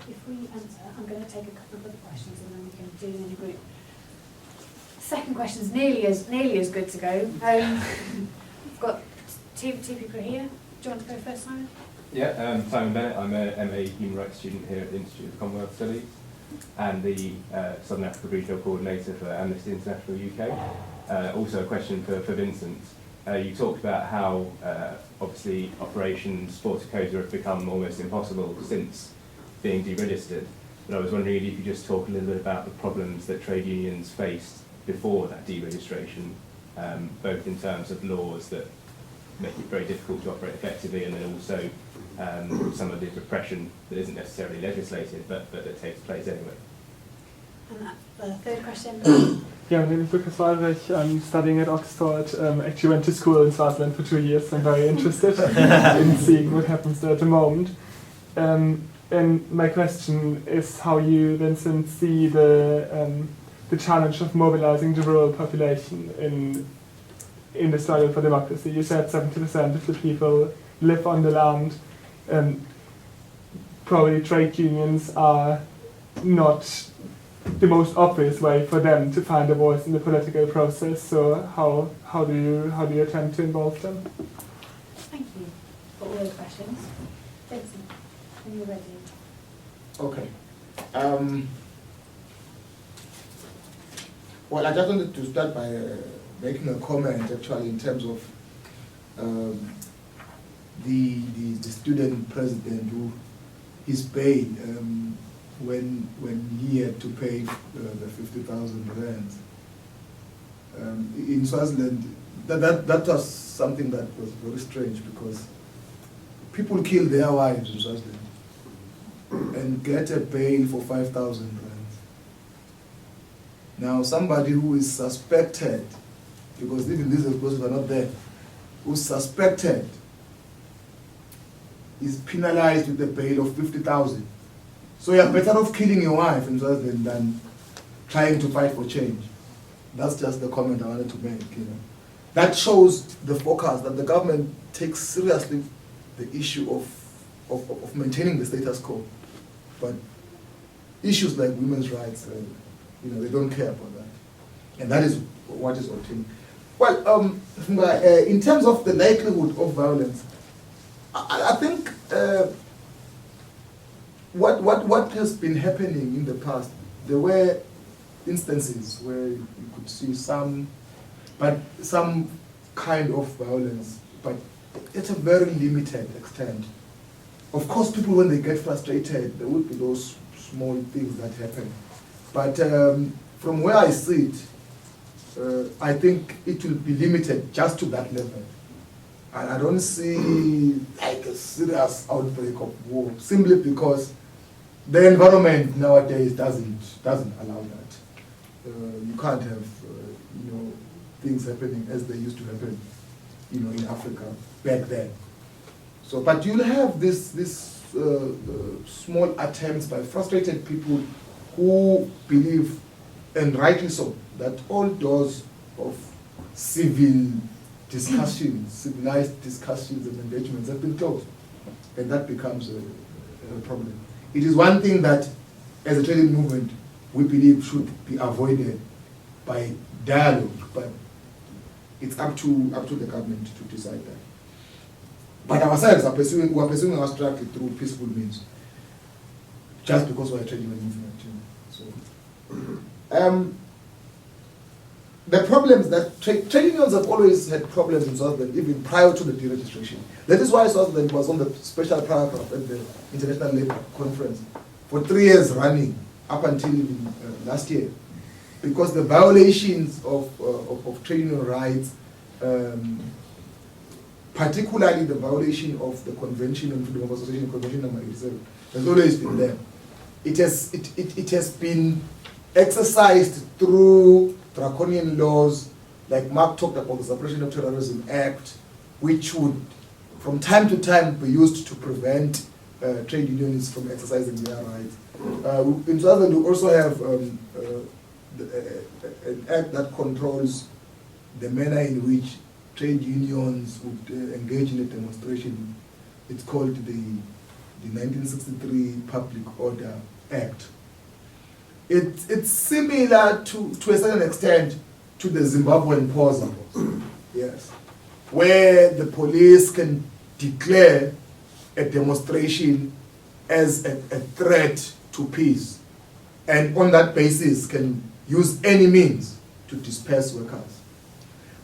If we answer, I'm going to take a couple of other questions and then we can do them in a group. Second question is nearly as good to go. We've got two people here. Do you want to go first, Simon? Yeah, Simon Bennett. I'm a MA Human Rights student here at the Institute of Commonwealth Studies and the Southern Africa Regional Coordinator for Amnesty International UK. Also a question for Vincent. You talked about how obviously operations for TUCOSWA have become almost impossible since being deregistered, but I was wondering if you could just talk a little bit about the problems that trade unions faced before that deregistration, both in terms of laws that make it very difficult to operate effectively, and then also some of the repression that isn't necessarily legislated, but that takes place anyway. And the third question? Yeah, my name is Lucas. I'm studying at Oxford. Actually went to school in Swaziland for 2 years. I'm very interested in seeing what happens there at the moment. And my question is how you, Vincent, see the challenge of mobilizing the rural population in the struggle for democracy. You said 70% of the people live on the land, and probably trade unions are not the most obvious way for them to find a voice in the political process. So how do you attempt to involve them? Thank you for all the questions. Vincent, when you're ready. Okay. Well, I just wanted to start by making a comment actually in terms of the student president who his bail when he had to pay the 50,000 rands. In Swaziland, that was something that was very strange because people kill their wives in Swaziland and get a bail for 5,000 rands. Now somebody who is suspected, because even these explosives are not there, who's suspected is penalized with a bail of 50,000. So you're better off killing your wife in Swaziland than trying to fight for change. That's just the comment I wanted to make. That shows the focus that the government takes seriously the issue of maintaining the status quo. But issues like women's rights, they don't care about that. And that is what is obtained. Well, in terms of the likelihood of violence, I think what has been happening in the past, there were instances where you could see some kind of violence, but it's a very limited extent. Of course, people, when they get frustrated, there would be those small things that happen. But from where I see it, I think it will be limited just to that level. And I don't see like a serious outbreak of war, simply because the environment nowadays doesn't allow that. You can't have things happening as they used to happen, in Africa back then. So, but you'll have this small attempts by frustrated people who believe, and rightly so, that all doors of civil discussions, civilized discussions and engagements have been closed. And that becomes a problem. It is one thing that, as a trade movement, we believe should be avoided by dialogue, but it's up to the government to decide that. But ourselves are pursuing our strategy through peaceful means, just because we're a trade movement. So. The problems that trade unions have always had problems in Swaziland, even prior to the deregistration. That is why Swaziland was on the special paragraph at the International Labour Conference for 3 years running, up until last year, because the violations of trade union rights, particularly the violation of the Convention on Freedom of Association, Convention number 87, has always been there. It has been exercised through draconian laws, like Mark talked about the Suppression of Terrorism Act, which would from time to time be used to prevent trade unions from exercising their rights. In Swaziland, we also have an act that controls the manner in which trade unions would engage in a demonstration. It's called the 1963 Public Order Act. It's similar to a certain extent to the Zimbabwean pause, yes, where the police can declare a demonstration as a threat to peace, and on that basis can use any means to disperse workers.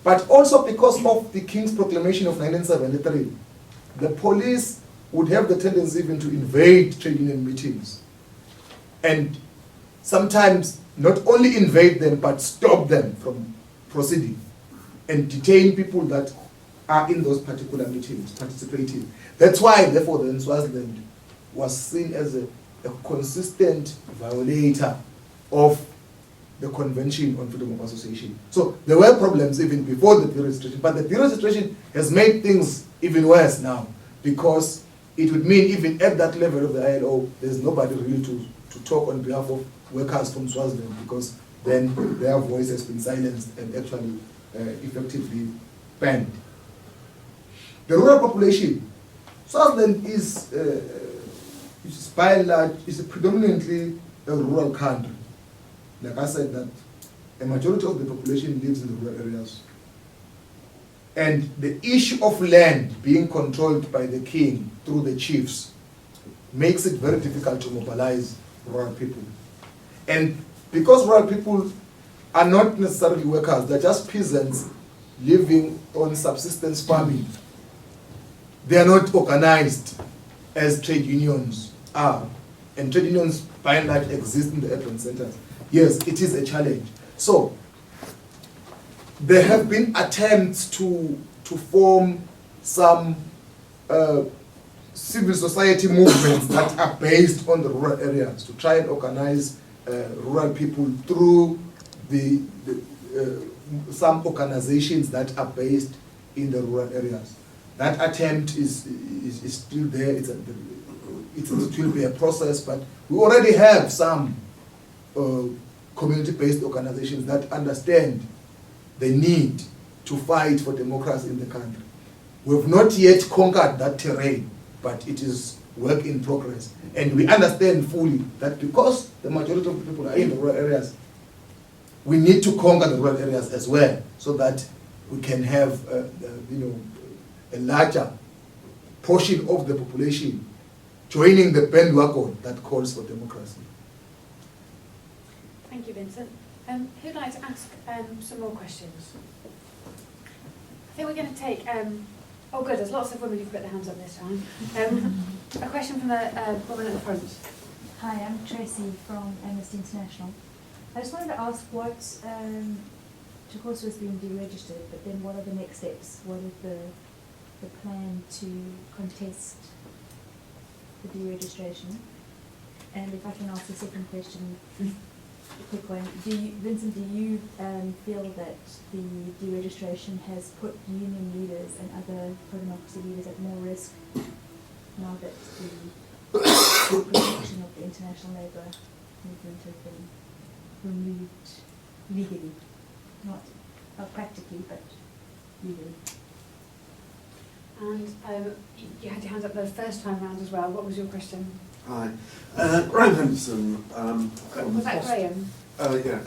But also because of the King's Proclamation of 1973, the police would have the tendency even to invade trade union meetings, and sometimes not only invade them, but stop them from proceeding and detain people that are in those particular meetings, participating. That's why, therefore, the Swaziland was seen as a consistent violator of the Convention on Freedom of Association. So there were problems even before the deregistration, but the deregistration has made things even worse now, because it would mean even at that level of the ILO, there's nobody really to talk on behalf of workers from Swaziland, because then their voice has been silenced and actually effectively banned. The rural population, Swaziland is by and large, is predominantly a rural country. Like I said, that a majority of the population lives in the rural areas. And the issue of land being controlled by the king through the chiefs makes it very difficult to mobilize rural people. And because rural people are not necessarily workers, they're just peasants living on subsistence farming. They are not organized as trade unions are. And trade unions by and large exist in the urban centers. Yes, it is a challenge. So there have been attempts to form some civil society movements that are based on the rural areas, to try and organize rural people through some organizations that are based in the rural areas. That attempt is still there. It will be a process, but we already have some community-based organizations that understand the need to fight for democracy in the country. We have not yet conquered that terrain, but it is work in progress. And we understand fully that because the majority of the people are in the rural areas, we need to conquer the rural areas as well, so that we can have a larger portion of the population joining the bandwagon that calls for democracy. Thank you, Vincent. Who'd like to ask some more questions? I think we're going to take, oh good, there's lots of women who've put their hands up this time. A question from the woman at the front. Hi, I'm Tracy from Amnesty International. I just wanted to ask what TUCOSWA has been deregistered, but then what are the next steps? What is the plan to contest the deregistration? And if I can ask a second question, a quick one. Vincent, do you feel that the deregistration has put union leaders and other pro-democracy leaders at more risk now that the protection of the international labour movement has been removed legally? Not practically, but legally. And you had your hands up the first time round as well. What was your question? Hi. Graham Henderson. Was that Graham? Yeah,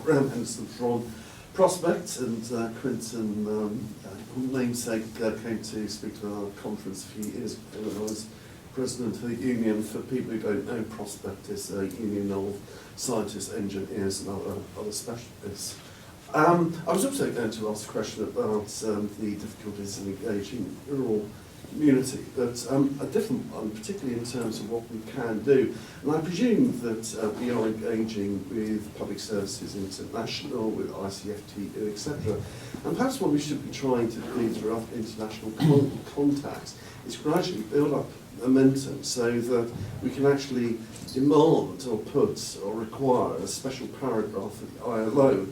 Graham Henderson from Prospect, and Quinton, namesake, came to speak to our conference a few years ago when I was president of the union. For people who don't know, Prospect is a union of scientists, engineers and other specialists. I was also going to ask a question about the difficulties in engaging rural community, but a different one, particularly in terms of what we can do. And I presume that we are engaging with Public Services International, with ICFTU, etc. And perhaps what we should be trying to do through international contacts is gradually build up momentum so that we can actually demand or put or require a special paragraph of the ILO.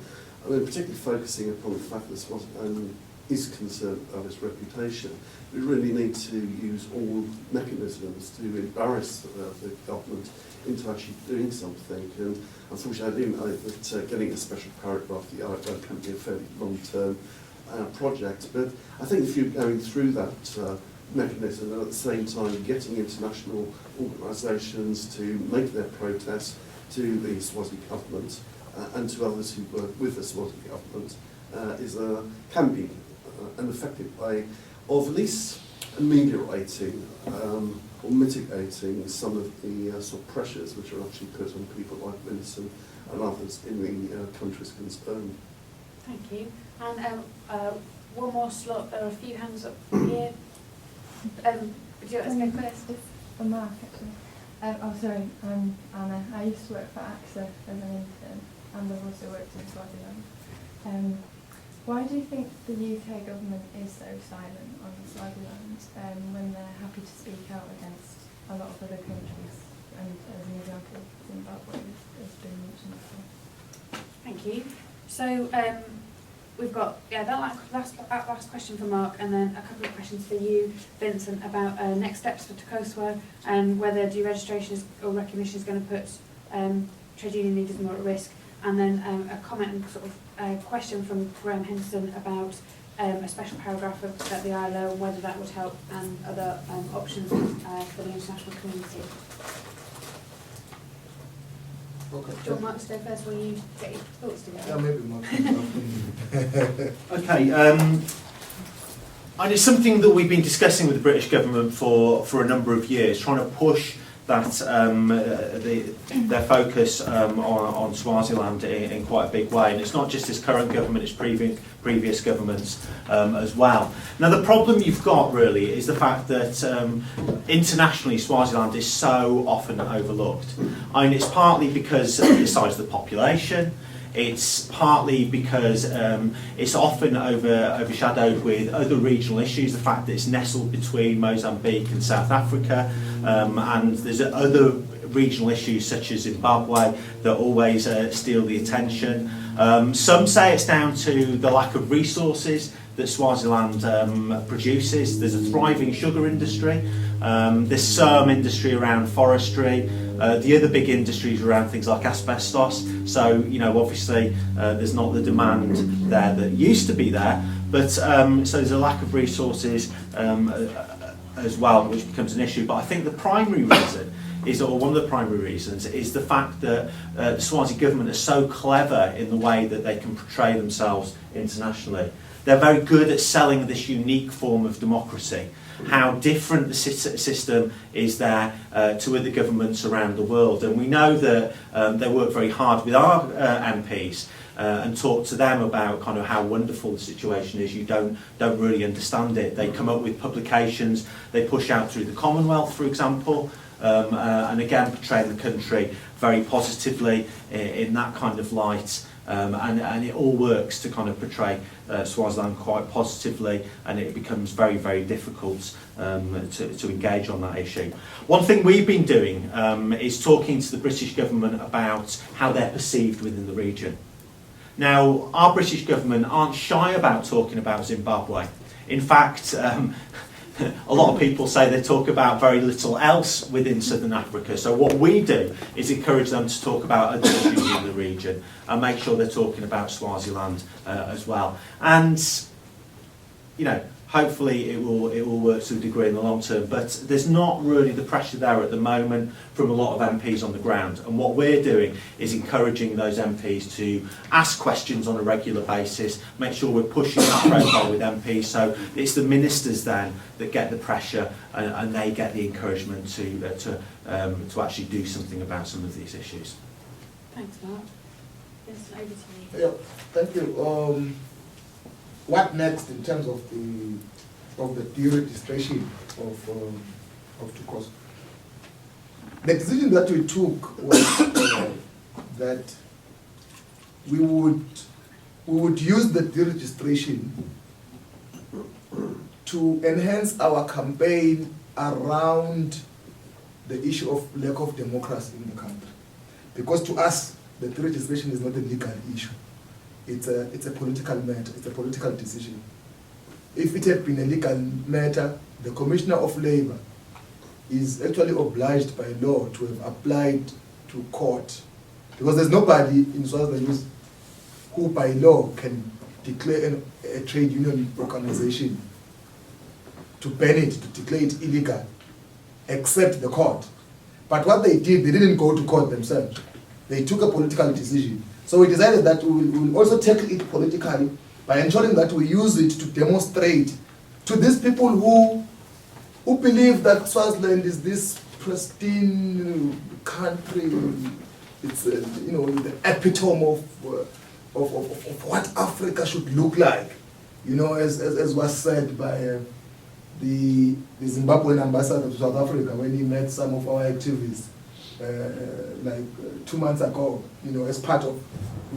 I mean, particularly focusing upon the fact that Swaziland is concerned about its reputation. We really need to use all mechanisms to embarrass the government into actually doing something. And unfortunately, I do know that getting a special paragraph of the ILO can be a fairly long-term project. But I think if you're going through that mechanism and at the same time getting international organisations to make their protest to the Swazi government and to others who work with the Swazi government can be an effective way of at least ameliorating or mitigating some of the sort of pressures which are actually put on people like Vincent and others in the countries concerned. Thank you. And one more slot. There are a few hands up here. Would you like to go first? For Mark, actually. Sorry, I'm Anna. I used to work for AXA as an intern, and I've also worked in Swaziland. Why do you think the UK government is so silent on Swaziland when they're happy to speak out against a lot of other countries? And as an example, Zimbabwe has been mentioned before. Thank you. So we've got that last question for Mark, and then a couple of questions for you, Vincent, about next steps for TUCOSWA and whether deregistration or recognition is going to put trade union leaders more at risk, and then a comment and sort of question from Graham Henderson about a special paragraph at the ILO and whether that would help, and other options for the international community. Okay. Do you want Mark to go first while you get your thoughts together? Yeah, maybe Mark. Okay, and it's something that we've been discussing with the British government for a number of years, trying to push that their focus on Swaziland in quite a big way. And it's not just this current government, it's previous governments as well. Now the problem you've got really is the fact that internationally Swaziland is so often overlooked. I mean, it's partly because of the size of the population. It's partly because it's often overshadowed with other regional issues, the fact that it's nestled between Mozambique and South Africa, and there's other regional issues such as Zimbabwe that always steal the attention. Some say it's down to the lack of resources that Swaziland produces. There's a thriving sugar industry, there's some industry around forestry. The other big industries around things like asbestos. So, you know, obviously there's not the demand there that used to be there, but so there's a lack of resources as well, which becomes an issue. But I think the primary reason is, or one of the primary reasons, is the fact that the Swazi government is so clever in the way that they can portray themselves internationally. They're very good at selling this unique form of democracy, how different the system is there to other governments around the world. And we know that they work very hard with our MPs and talk to them about kind of how wonderful the situation is. You don't really understand it. They come up with publications, they push out through the Commonwealth, for example, and again portray the country very positively in that kind of light. And it all works to kind of portray Swaziland quite positively, and it becomes very, very difficult to engage on that issue. One thing we've been doing is talking to the British government about how they're perceived within the region. Now, our British government aren't shy about talking about Zimbabwe. In fact, a lot of people say they talk about very little else within Southern Africa. So what we do is encourage them to talk about other issues in the region and make sure they're talking about Swaziland as well. And, you know, hopefully it will work to a degree in the long term, but there's not really the pressure there at the moment from a lot of MPs on the ground. And what we're doing is encouraging those MPs to ask questions on a regular basis, make sure we're pushing that profile with MPs, so it's the ministers then that get the pressure and they get the encouragement to actually do something about some of these issues. Thanks, Mark. Yes, over to you. Yeah, thank you. What next in terms of the deregistration of TUCOSWA? The decision that we took was that we would use the deregistration to enhance our campaign around the issue of lack of democracy in the country. Because to us, the deregistration is not a legal issue. It's a political matter, it's a political decision. If it had been a legal matter, the Commissioner of Labour is actually obliged by law to have applied to court. Because there's nobody in Swaziland who by law can declare a trade union organization to ban it, to declare it illegal, except the court. But what they did, they didn't go to court themselves. They took a political decision. So we decided that we will also tackle it politically by ensuring that we use it to demonstrate to these people who believe that Swaziland is this pristine country. It's the epitome of what Africa should look like. As was said by the Zimbabwean ambassador to South Africa when he met some of our activists. 2 months ago, as part of,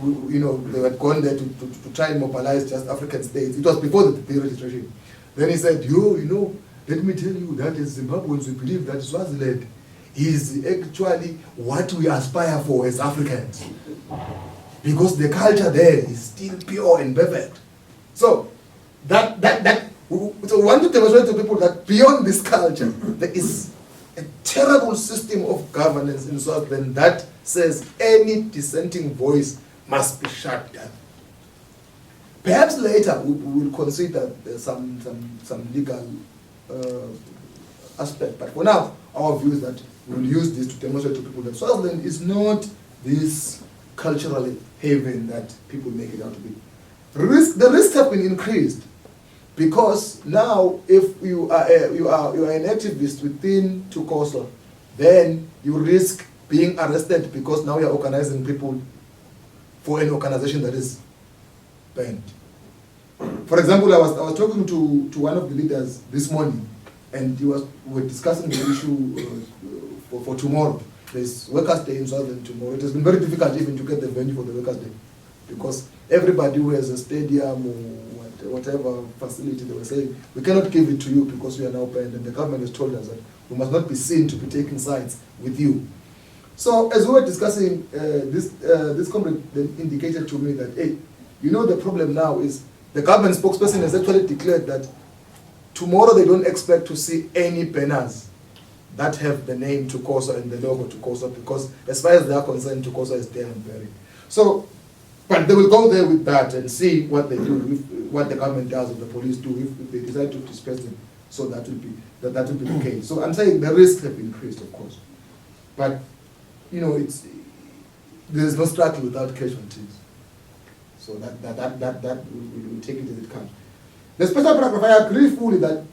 they had gone there to try and mobilize just African states. It was before the deregistration. Then he said, let me tell you that as Zimbabweans, we believe that Swaziland is actually what we aspire for as Africans. Because the culture there is still pure and perfect. So, so we want to demonstrate to people that beyond this culture, there is a terrible system of governance in Swaziland that says any dissenting voice must be shut down. Perhaps later we will consider some legal aspect, but for now, our view is that we will use this to demonstrate to people that Swaziland is not this cultural haven that people make it out to be. The risks have been increased. Because now, if you are an activist within TUCOSWA, then you risk being arrested because now you are organizing people for an organization that is banned. For example, I was talking to one of the leaders this morning, and we were discussing the issue for tomorrow. There's Workers' Day in Swaziland tomorrow. It has been very difficult even to get the venue for the Workers' Day, because everybody who has a stadium or whatever facility, they were saying, we cannot give it to you because we are now banned, and the government has told us that we must not be seen to be taking sides with you. So as we were discussing, this comrade then indicated to me that, hey, the problem now is the government spokesperson has actually declared that tomorrow they don't expect to see any banners that have the name TUCOSWA and the logo TUCOSWA, because as far as they are concerned, TUCOSWA is there and buried. So, but they will go there with that and see what they do, what the government does or the police do if they decide to disperse them. So that will be the case. So I'm saying the risks have increased, of course, but there's no struggle without casualties. So that we'll take it as it comes. The special paragraph, I agree fully that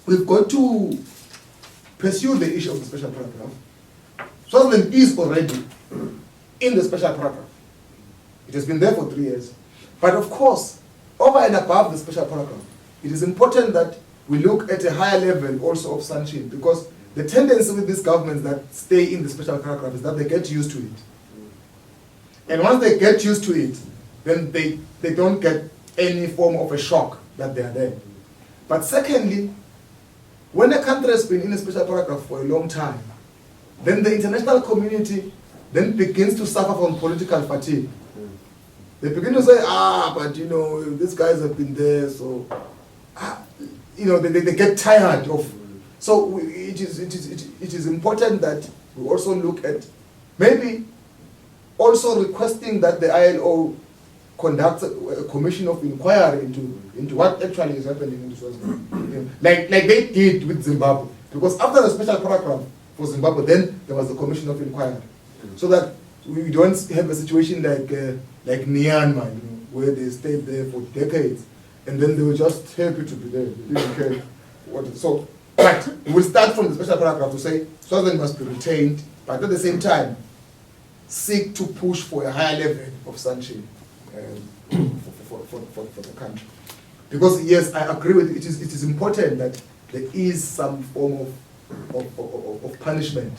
we've got to pursue the issue of the special paragraph. Swaziland is already in the special paragraph. It has been there for 3 years. But of course, over and above the special paragraph, it is important that we look at a higher level also of sanction, because the tendency with these governments that stay in the special paragraph is that they get used to it. And once they get used to it, then they don't get any form of a shock that they are there. But secondly, when a country has been in a special paragraph for a long time, then the international community then begins to suffer from political fatigue. They begin to say, but these guys have been there, so they get tired of. So it is important that we also look at maybe also requesting that the ILO conducts a commission of inquiry into what actually is happening in Swaziland. Like they did with Zimbabwe. Because after the special paragraph for Zimbabwe, then there was a commission of inquiry. So that we don't have a situation like Myanmar, where they stayed there for decades, and then they were just happy to be there. They didn't care what. So, but we'll start from the special paragraph to say Swaziland must be retained, but at the same time, seek to push for a higher level of sanction for the country. Because yes, I agree with it. It is important that there is some form of punishment,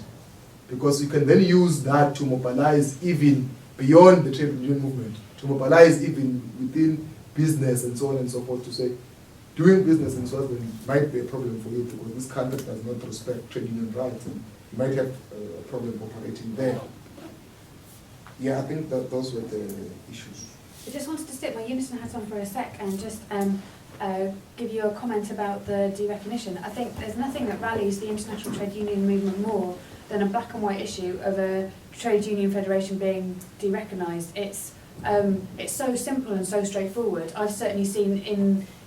because you can then use that to mobilize even beyond the trade union movement, to mobilize even within business and so on and so forth, to say doing business in Swaziland might be a problem for you because this country does not respect trade union rights, and you might have a problem operating there. Yeah, I think that those were the issues. I just wanted to stick my UNISON hat on for a sec and just give you a comment about the derecognition. I think there's nothing that rallies the international trade union movement more than a black and white issue of a trade union federation being derecognised. It's so simple and so straightforward. I've certainly seen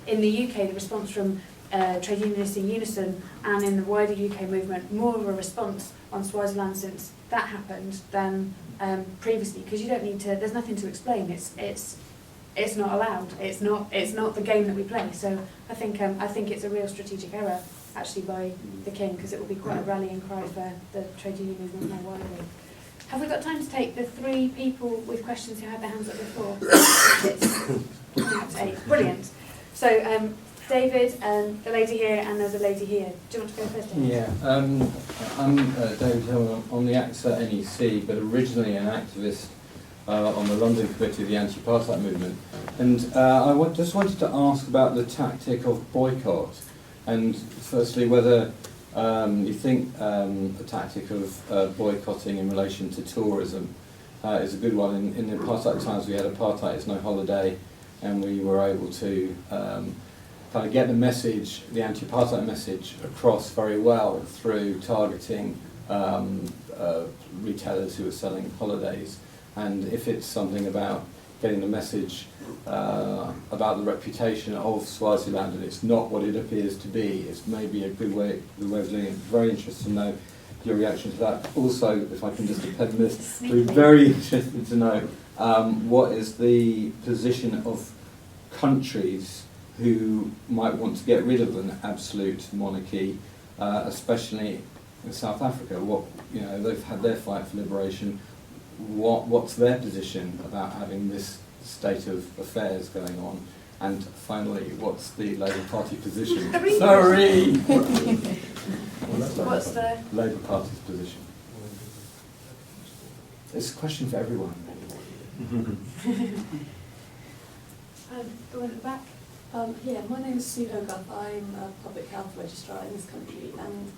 in the UK the response from trade unionists in UNISON and in the wider UK movement more of a response on Swaziland since that happened than previously, because you don't need to. There's nothing to explain. It's not allowed. It's not the game that we play. So I think it's a real strategic error actually by the King, because it will be quite a rallying cry for the trade union movement more widely. Have we got time to take the 3 people with questions who had their hands up before? It's 8. Brilliant. So David, the lady here, and there's a lady here. Do you want to go first, David? Yeah, I'm David Hill on the AXA NEC, but originally an activist on the London Committee of the Anti-Apartheid Movement. And just wanted to ask about the tactic of boycott. And firstly, whether you think the tactic of boycotting in relation to tourism is a good one. In the apartheid times, we had apartheid is no holiday, and we were able to kind of get the message, the anti-apartheid message, across very well through targeting retailers who were selling holidays. And if it's something about getting the message about the reputation of Swaziland, and it's not what it appears to be, it's maybe a good way of doing it. Very interested to know your reaction to that. Also, if I can just append this, we're very interested to know what is the position of countries who might want to get rid of an absolute monarchy, especially in South Africa. They've had their fight for liberation. What's their position about having this state of affairs going on? And finally, what's the Labour Party position? Sorry! What's the Labour Party's position? It's a question for everyone. Go in the back. My name is Sue Hogarth. I'm a public health registrar in this country, and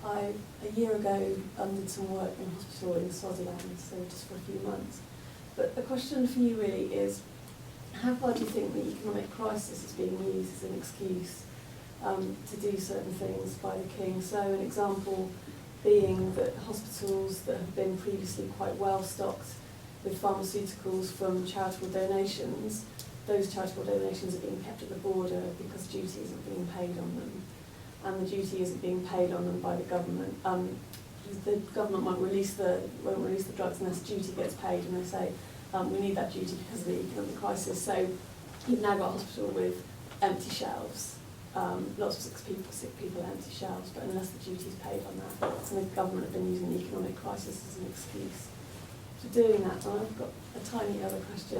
I, a year ago, did some work in a hospital in Swaziland, so just for a few months. But the question for you really is, how far do you think the economic crisis is being used as an excuse to do certain things by the King? So an example being that hospitals that have been previously quite well stocked with pharmaceuticals from charitable donations, those charitable donations are being kept at the border because duty isn't being paid on them. And the duty isn't being paid on them by the government. The government won't release the drugs unless duty gets paid, and they say, we need that duty because of the economic crisis. So you've now got a hospital with empty shelves, lots of sick people, empty shelves, but unless the duty is paid on that. And the government have been using the economic crisis as an excuse for doing that. And I've got a tiny other question.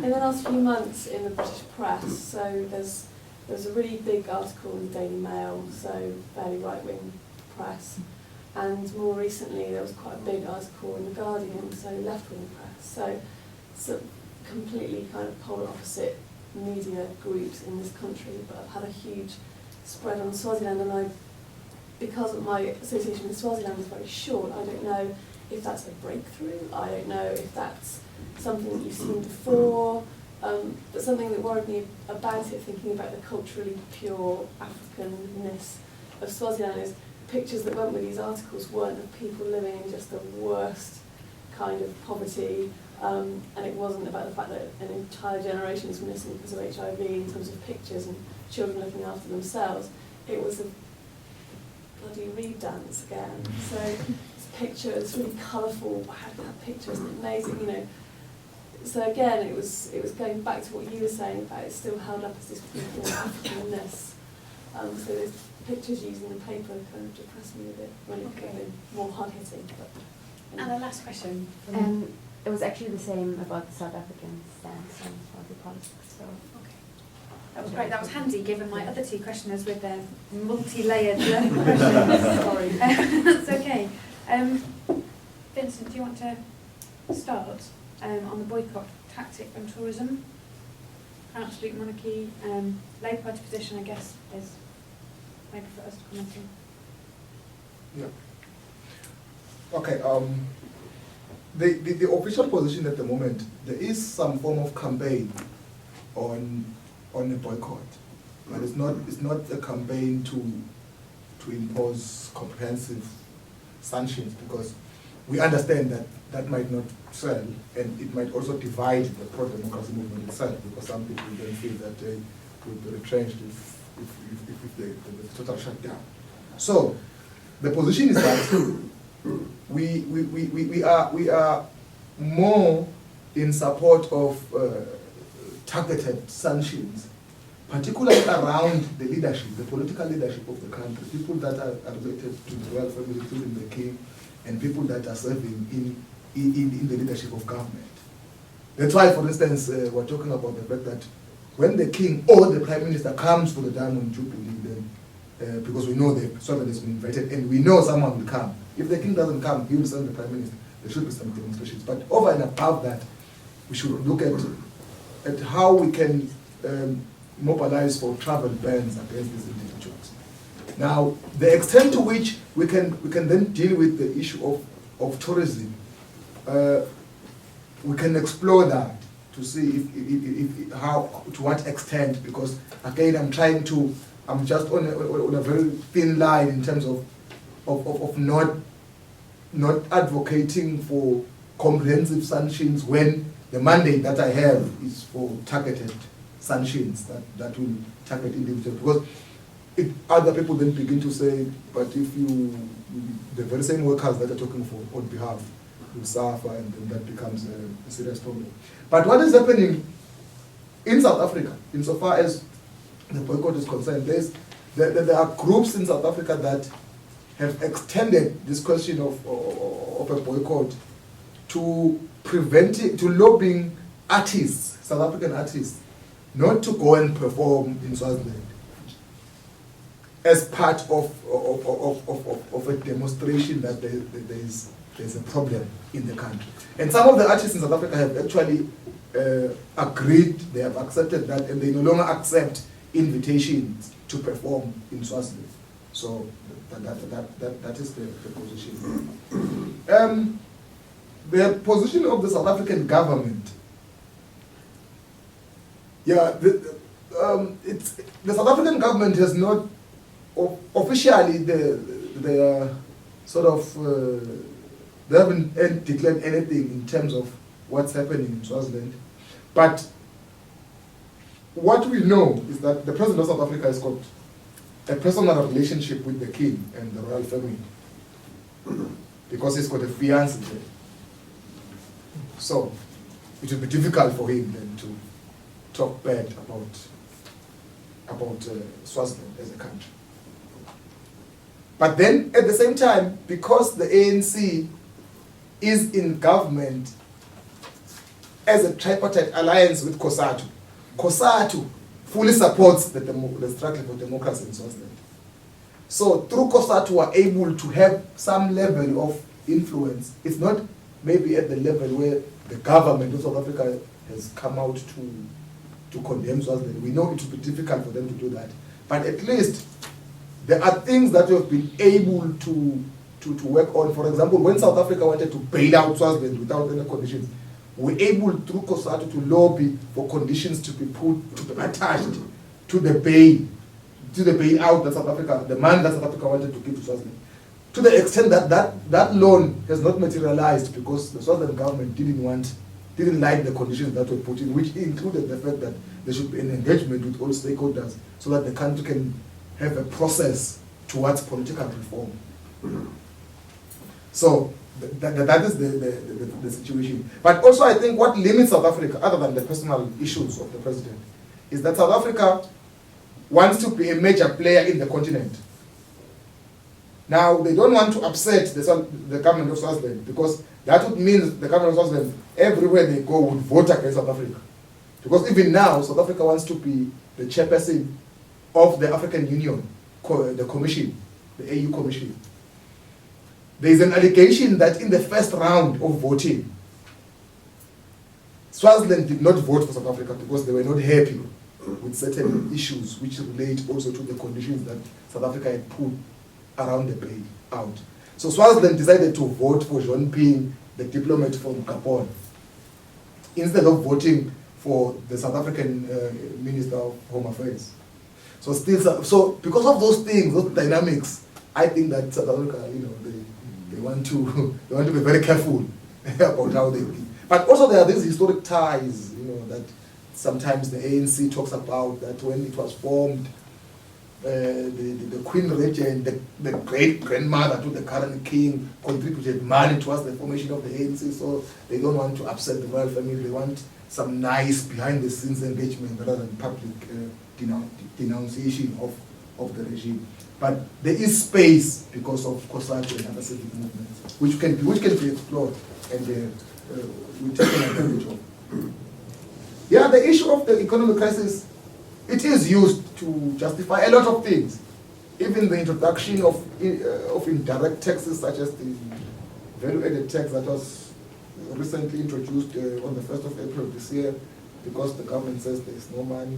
In the last few months in the British press, so there's a really big article in the Daily Mail, so fairly right-wing press, and more recently there was quite a big article in the Guardian, so left-wing press. So completely kind of polar opposite media groups in this country, but I've had a huge spread on Swaziland, and because of my association with Swaziland is very short, I don't know if that's a breakthrough, I don't know if that's something that you've seen before, but something that worried me about it, thinking about the culturally pure Africanness of Swaziland, is pictures that went with these articles weren't of people living in just the worst kind of poverty, And it wasn't about the fact that an entire generation is missing because of HIV in terms of pictures and children looking after themselves. It was a bloody reed dance again. So it's pictures, really colourful, had pictures, amazing, you know. So again, it was going back to what you were saying about it's still held up as this Africanness. So those pictures using the paper kind of depressed me a bit when it could have been more hard hitting. And the last question. It was actually the same about the South African stance on Swazi politics. So. Okay. That was great. That was handy, given my other two questioners with their multi-layered questions. Sorry. That's okay. Vincent, do you want to start on the boycott tactic and tourism? Absolute monarchy, Labour Party position, I guess, is maybe for us to comment on. Yeah. Okay. The official position at the moment, there is some form of campaign on a boycott, but it's not a campaign to impose comprehensive sanctions, because we understand that might not sell, and it might also divide the pro-democracy movement itself, because some people don't feel that they would be retrenched if the total shutdown. So the position is that we are more in support of targeted sanctions, particularly around the leadership, the political leadership of the country, people that are related to the royal family, including the king, and people that are serving in the leadership of government. That's why, for instance, we're talking about the fact that when the king or the prime minister comes for the Diamond Jubilee, then, because we know the Swaziland has been invited, and we know someone will come. If the king doesn't come, he will send the prime minister. There should be some demonstrations. But over and above that, we should look at how we can mobilize for travel bans against these individuals. Now, the extent to which we can then deal with the issue of tourism, we can explore that to see if how, to what extent, because again, I'm just on a very thin line in terms of not advocating for comprehensive sanctions when the mandate that I have is for targeted sanctions that will target individuals. Because if other people then begin to say, but if the very same workers that are talking for on behalf will suffer, and then that becomes a serious problem. But what is happening in South Africa, insofar as the boycott is concerned, there are groups in South Africa that have extended this question of a boycott to lobbying artists, South African artists, not to go and perform in Swaziland as part of a demonstration that there's a problem in the country. And some of the artists in South Africa have actually agreed, they have accepted that, and they no longer accept invitations to perform in Swaziland. So that is the position. The position of the South African government, the South African government has not officially they haven't declared anything in terms of what's happening in Swaziland, but what we know is that the President of South Africa has got a personal relationship with the king and the royal family, because he's got a fiancée there. So it will be difficult for him then to talk bad about Swaziland as a country. But then at the same time, because the ANC is in government as a tripartite alliance with COSATU fully supports the struggle for democracy in Swaziland. So through COSATU we are able to have some level of influence. It's not maybe at the level where the government of South Africa has come out to condemn Swaziland. We know it will be difficult for them to do that. But at least there are things that we have been able to work on. For example, when South Africa wanted to bail out Swaziland without any conditions, we were able through COSATU to lobby for conditions to be attached to the bailout that South Africa, the man that South Africa wanted to give to Swaziland. To the extent that loan has not materialized because the Swaziland government didn't want didn't like the conditions that were put in, which included the fact that there should be an engagement with all stakeholders so that the country can have a process towards political reform. So that is the situation. But also I think what limits South Africa, other than the personal issues of the president, is that South Africa wants to be a major player in the continent. Now, they don't want to upset the government of Swaziland, because that would mean the government of Swaziland, everywhere they go, would vote against South Africa. Because even now, South Africa wants to be the chairperson of the African Union, the Commission, the AU Commission. There is an allegation that in the first round of voting, Swaziland did not vote for South Africa because they were not happy with certain issues which relate also to the conditions that South Africa had put around the bay out. So Swaziland decided to vote for John Ping, the diplomat from Gabon, instead of voting for the South African Minister of Home Affairs. So because of those things, those dynamics, I think that South Africa, they want to be very careful about how they be. But also there are these historic ties, that sometimes the ANC talks about, that when it was formed, the Queen Regent, the great grandmother to the current king, contributed money towards the formation of the ANC, so they don't want to upset the royal family. They want some nice behind the scenes engagement rather than public denunciation of the regime. But there is space because of COSATU and other civic movements, which can be explored and we're taking advantage of. Yeah, the issue of the economic crisis, it is used to justify a lot of things. Even the introduction of indirect taxes, such as the value-added tax that was recently introduced on the 1st of April this year, because the government says there is no money.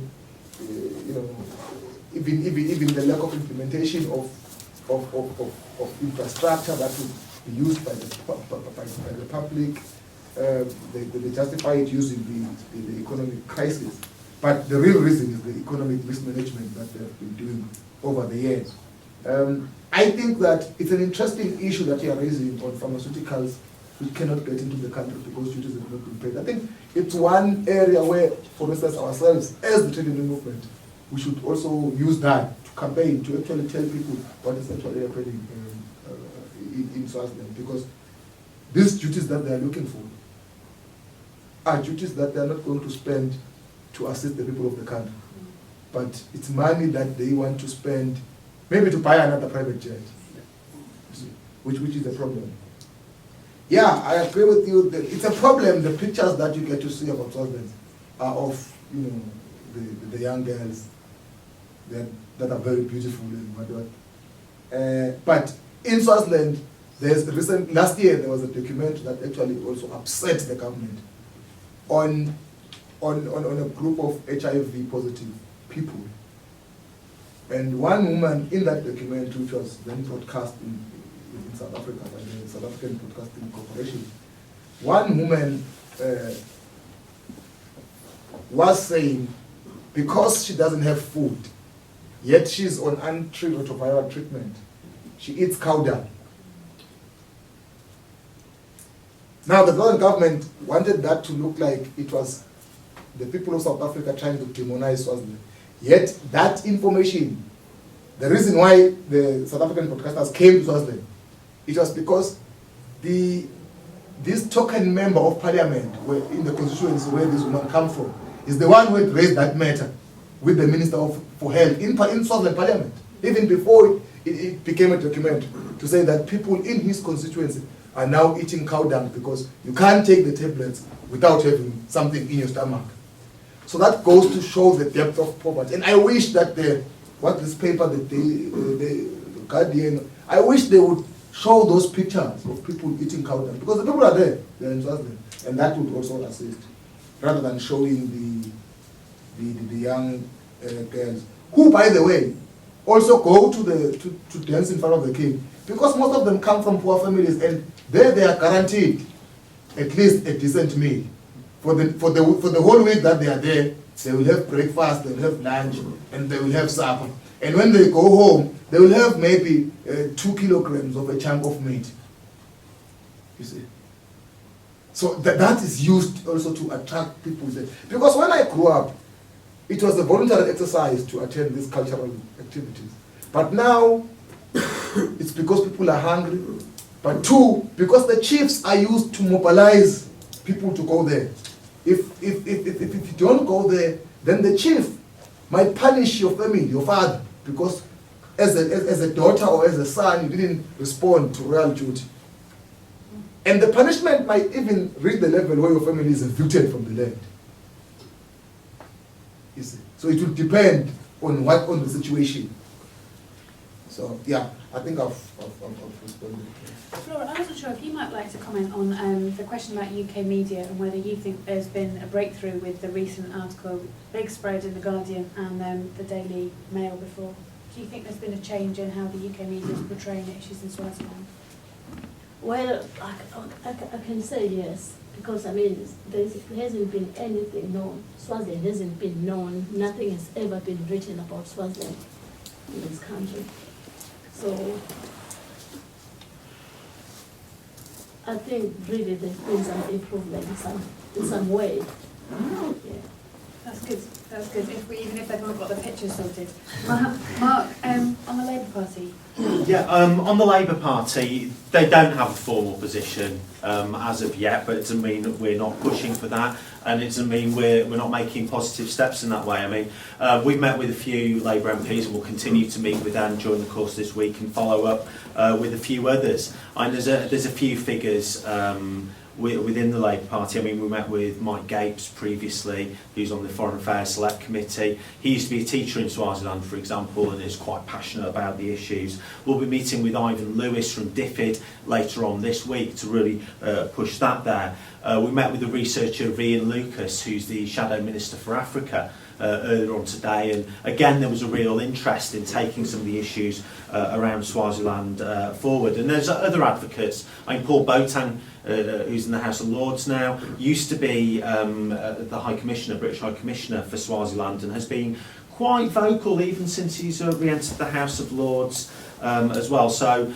Even the lack of implementation of infrastructure that would be used by the public. They justify it using the economic crisis. But the real reason is the economic mismanagement that they've been doing over the years. I think that it's an interesting issue that you are raising on pharmaceuticals which cannot get into the country because duties have not been paid. I think it's one area where, for instance, ourselves, as the trade union movement, we should also use that to campaign, to actually tell people what is actually happening in Swaziland, because these duties that they are looking for are duties that they are not going to spend to assist the people of the country. But it's money that they want to spend, maybe to buy another private jet, which is a problem. Yeah, I agree with you. It's a problem. The pictures that you get to see about Swaziland are of, the young girls that are very beautiful and whatnot. But in Swaziland, last year there was a document that actually also upset the government on a group of HIV positive people. And one woman in that document, which was then broadcast in South Africa by the South African Broadcasting Corporation, one woman was saying, because she doesn't have food, yet she's on antiretroviral treatment, she eats cow dung. Now the Southern government wanted that to look like it was the people of South Africa trying to demonize Swaziland. Yet that information, the reason why the South African broadcasters came to Swaziland, it was because this token member of parliament in the constituency where this woman comes from is the one who had raised that matter with the Minister for Health in Swaziland Parliament, even before it became a document to say that people in his constituency are now eating cow dung because you can't take the tablets without having something in your stomach. So that goes to show the depth of poverty. And I wish that this paper, the Guardian, I wish they would show those pictures of people eating cow dung, because the people are there, they're in Swaziland, and that would also assist, rather than showing the young girls, who, by the way, also go to dance in front of the king, because most of them come from poor families, and there they are guaranteed at least a decent meal. For the whole week that they are there, they will have breakfast, they will have lunch, and they will have supper. And when they go home, they will have maybe 2 kilograms of a chunk of meat. You see? So that is used also to attract people. Because when I grew up, it was a voluntary exercise to attend these cultural activities. But now, it's because people are hungry. But two, because the chiefs are used to mobilize people to go there. If you don't go there, then the chief might punish your family, your father, because as a daughter or as a son, you didn't respond to royal duty. And the punishment might even reach the level where your family is evicted from the land. You see? So it will depend on the situation. So yeah, I think I've responded. Flora, I wasn't sure if you might like to comment on the question about UK media and whether you think there's been a breakthrough with the recent article, big spread in The Guardian and the Daily Mail before. Do you think there's been a change in how the UK media is portraying issues in Swaziland? Well, I can say yes, because I mean, there hasn't been anything known. Swaziland hasn't been known. Nothing has ever been written about Swaziland in this country. So I think really there's been some improvement in some way. Yeah. That's good. That's good. Even if they've not got the pictures sorted. Mark, on the Labour Party. Yeah, on the Labour Party, they don't have a formal position as of yet, but it doesn't mean that we're not pushing for that, and it doesn't mean we're not making positive steps in that way. I mean, we've met with a few Labour MPs and we'll continue to meet with them during the course of this week and follow up with a few others. And there's a few figures within the Labour Party. I mean, we met with Mike Gapes previously, who's on the Foreign Affairs Select Committee. He used to be a teacher in Swaziland, for example, and is quite passionate about the issues. We'll be meeting with Ivan Lewis from DFID later on this week to really push that there. We met with the researcher Ian Lucas, who's the Shadow Minister for Africa, earlier on today, and again there was a real interest in taking some of the issues around Swaziland forward. And there's other advocates. I mean, Paul Botang, who's in the House of Lords now, used to be the High Commissioner, British High Commissioner for Swaziland, and has been quite vocal even since he's re-entered the House of Lords as well. So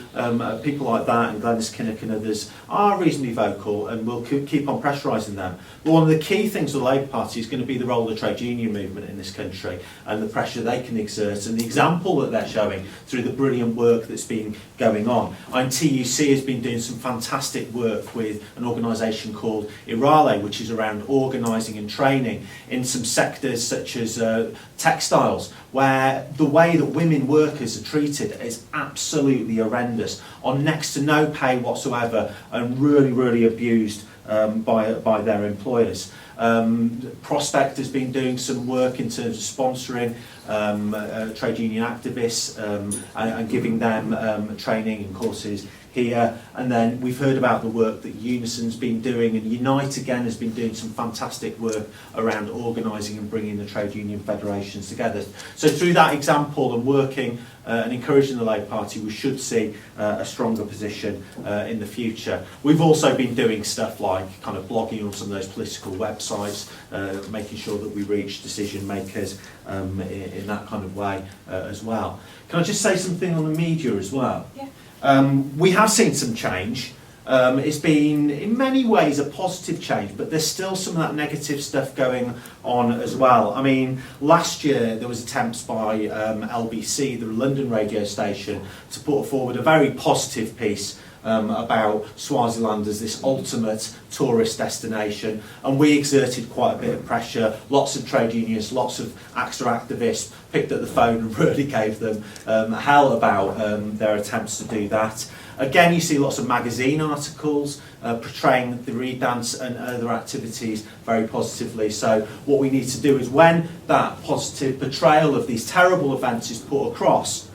people like that and Glenys Kinnock and others are reasonably vocal, and we'll keep on pressurising them. But one of the key things of the Labour Party is going to be the role of the trade union movement in this country and the pressure they can exert and the example that they're showing through the brilliant work that's been going on. TUC has been doing some fantastic work with an organisation called Irale, which is around organising and training in some sectors such as textiles, where the way that women workers are treated is absolutely horrendous, on next to no pay whatsoever, and really, really abused by their employers. Prospect has been doing some work in terms of sponsoring trade union activists and giving them training and courses here. And then we've heard about the work that UNISON's been doing, and Unite again has been doing some fantastic work around organising and bringing the trade union federations together. So through that example and working and encouraging the Labour Party, we should see a stronger position in the future. We've also been doing stuff like kind of blogging on some of those political websites, making sure that we reach decision makers in that kind of way as well. Can I just say something on the media as well? Yeah. We have seen some change. It's been in many ways a positive change, but there's still some of that negative stuff going on as well. I mean, last year there was attempts by LBC, the London radio station, to put forward a very positive piece about Swaziland as this ultimate tourist destination, and we exerted quite a bit of pressure. Lots of trade unions, lots of AXA activists picked up the phone and really gave them hell about their attempts to do that. Again, you see lots of magazine articles portraying the reed dance and other activities very positively. So what we need to do is, when that positive portrayal of these terrible events is put across,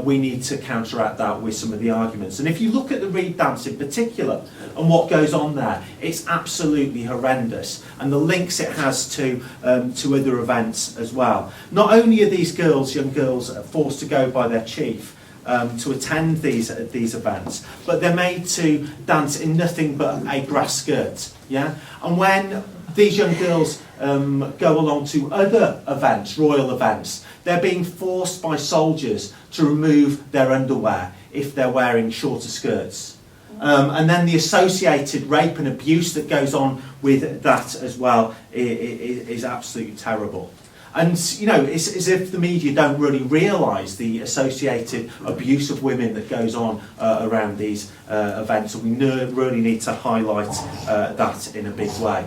we need to counteract that with some of the arguments. And if you look at the reed dance in particular and what goes on there, it's absolutely horrendous, and the links it has to other events as well. Not only are these young girls, forced to go by their chief to attend these events, but they're made to dance in nothing but a grass skirt. Yeah, and when these young girls go along to other events, royal events, they're being forced by soldiers to remove their underwear if they're wearing shorter skirts. And then the associated rape and abuse that goes on with that as well is absolutely terrible. And, you know, it's as if the media don't really realise the associated abuse of women that goes on around these events. And we really need to highlight that in a big way.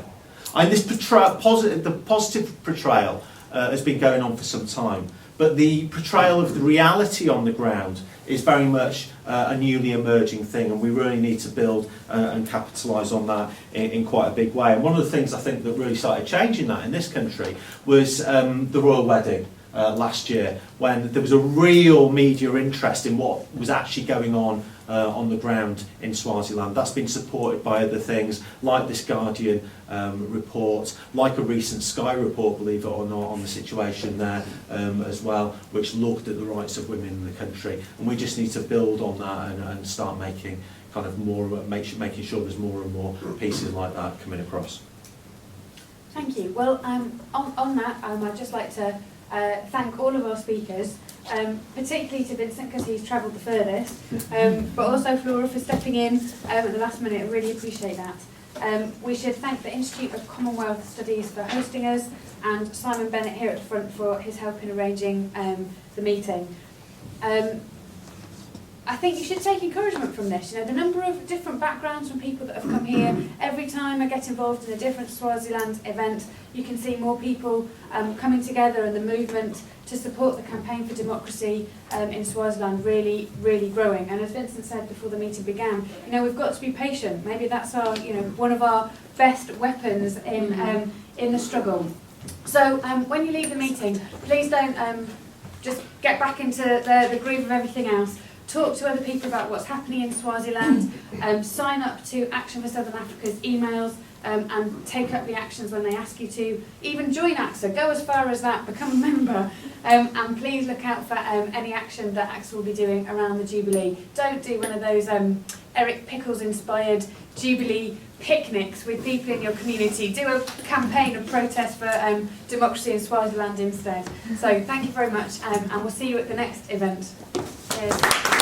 And this the positive portrayal has been going on for some time. But the portrayal of the reality on the ground is very much a newly emerging thing, and we really need to build and capitalise on that in quite a big way. And one of the things I think that really started changing that in this country was the royal wedding last year, when there was a real media interest in what was actually going on the ground in Swaziland. That's been supported by other things like this Guardian report, like a recent Sky report, believe it or not, on the situation there as well, which looked at the rights of women in the country. And we just need to build on that and start making kind of more, making sure there's more and more pieces like that coming across. Thank you. Well, on that, I'd just like to thank all of our speakers, particularly to Vincent because he's travelled the furthest, but also Flora for stepping in at the last minute. I really appreciate that. We should thank the Institute of Commonwealth Studies for hosting us, and Simon Bennett here at the front for his help in arranging the meeting. I think you should take encouragement from this. You know, the number of different backgrounds from people that have come here. Every time I get involved in a different Swaziland event, you can see more people coming together, and the movement to support the campaign for democracy in Swaziland really, really growing. And as Vincent said before the meeting began, you know, we've got to be patient. Maybe that's our, you know, one of our best weapons in the struggle. So when you leave the meeting, please don't just get back into the groove of everything else. Talk to other people about what's happening in Swaziland, sign up to Action for Southern Africa's emails, and take up the actions when they ask you to. Even join AXA, go as far as that, become a member, and please look out for any action that AXA will be doing around the Jubilee. Don't do one of those Eric Pickles-inspired Jubilee picnics with people in your community. Do a campaign of protest for democracy in Swaziland instead. So thank you very much, and we'll see you at the next event. Cheers.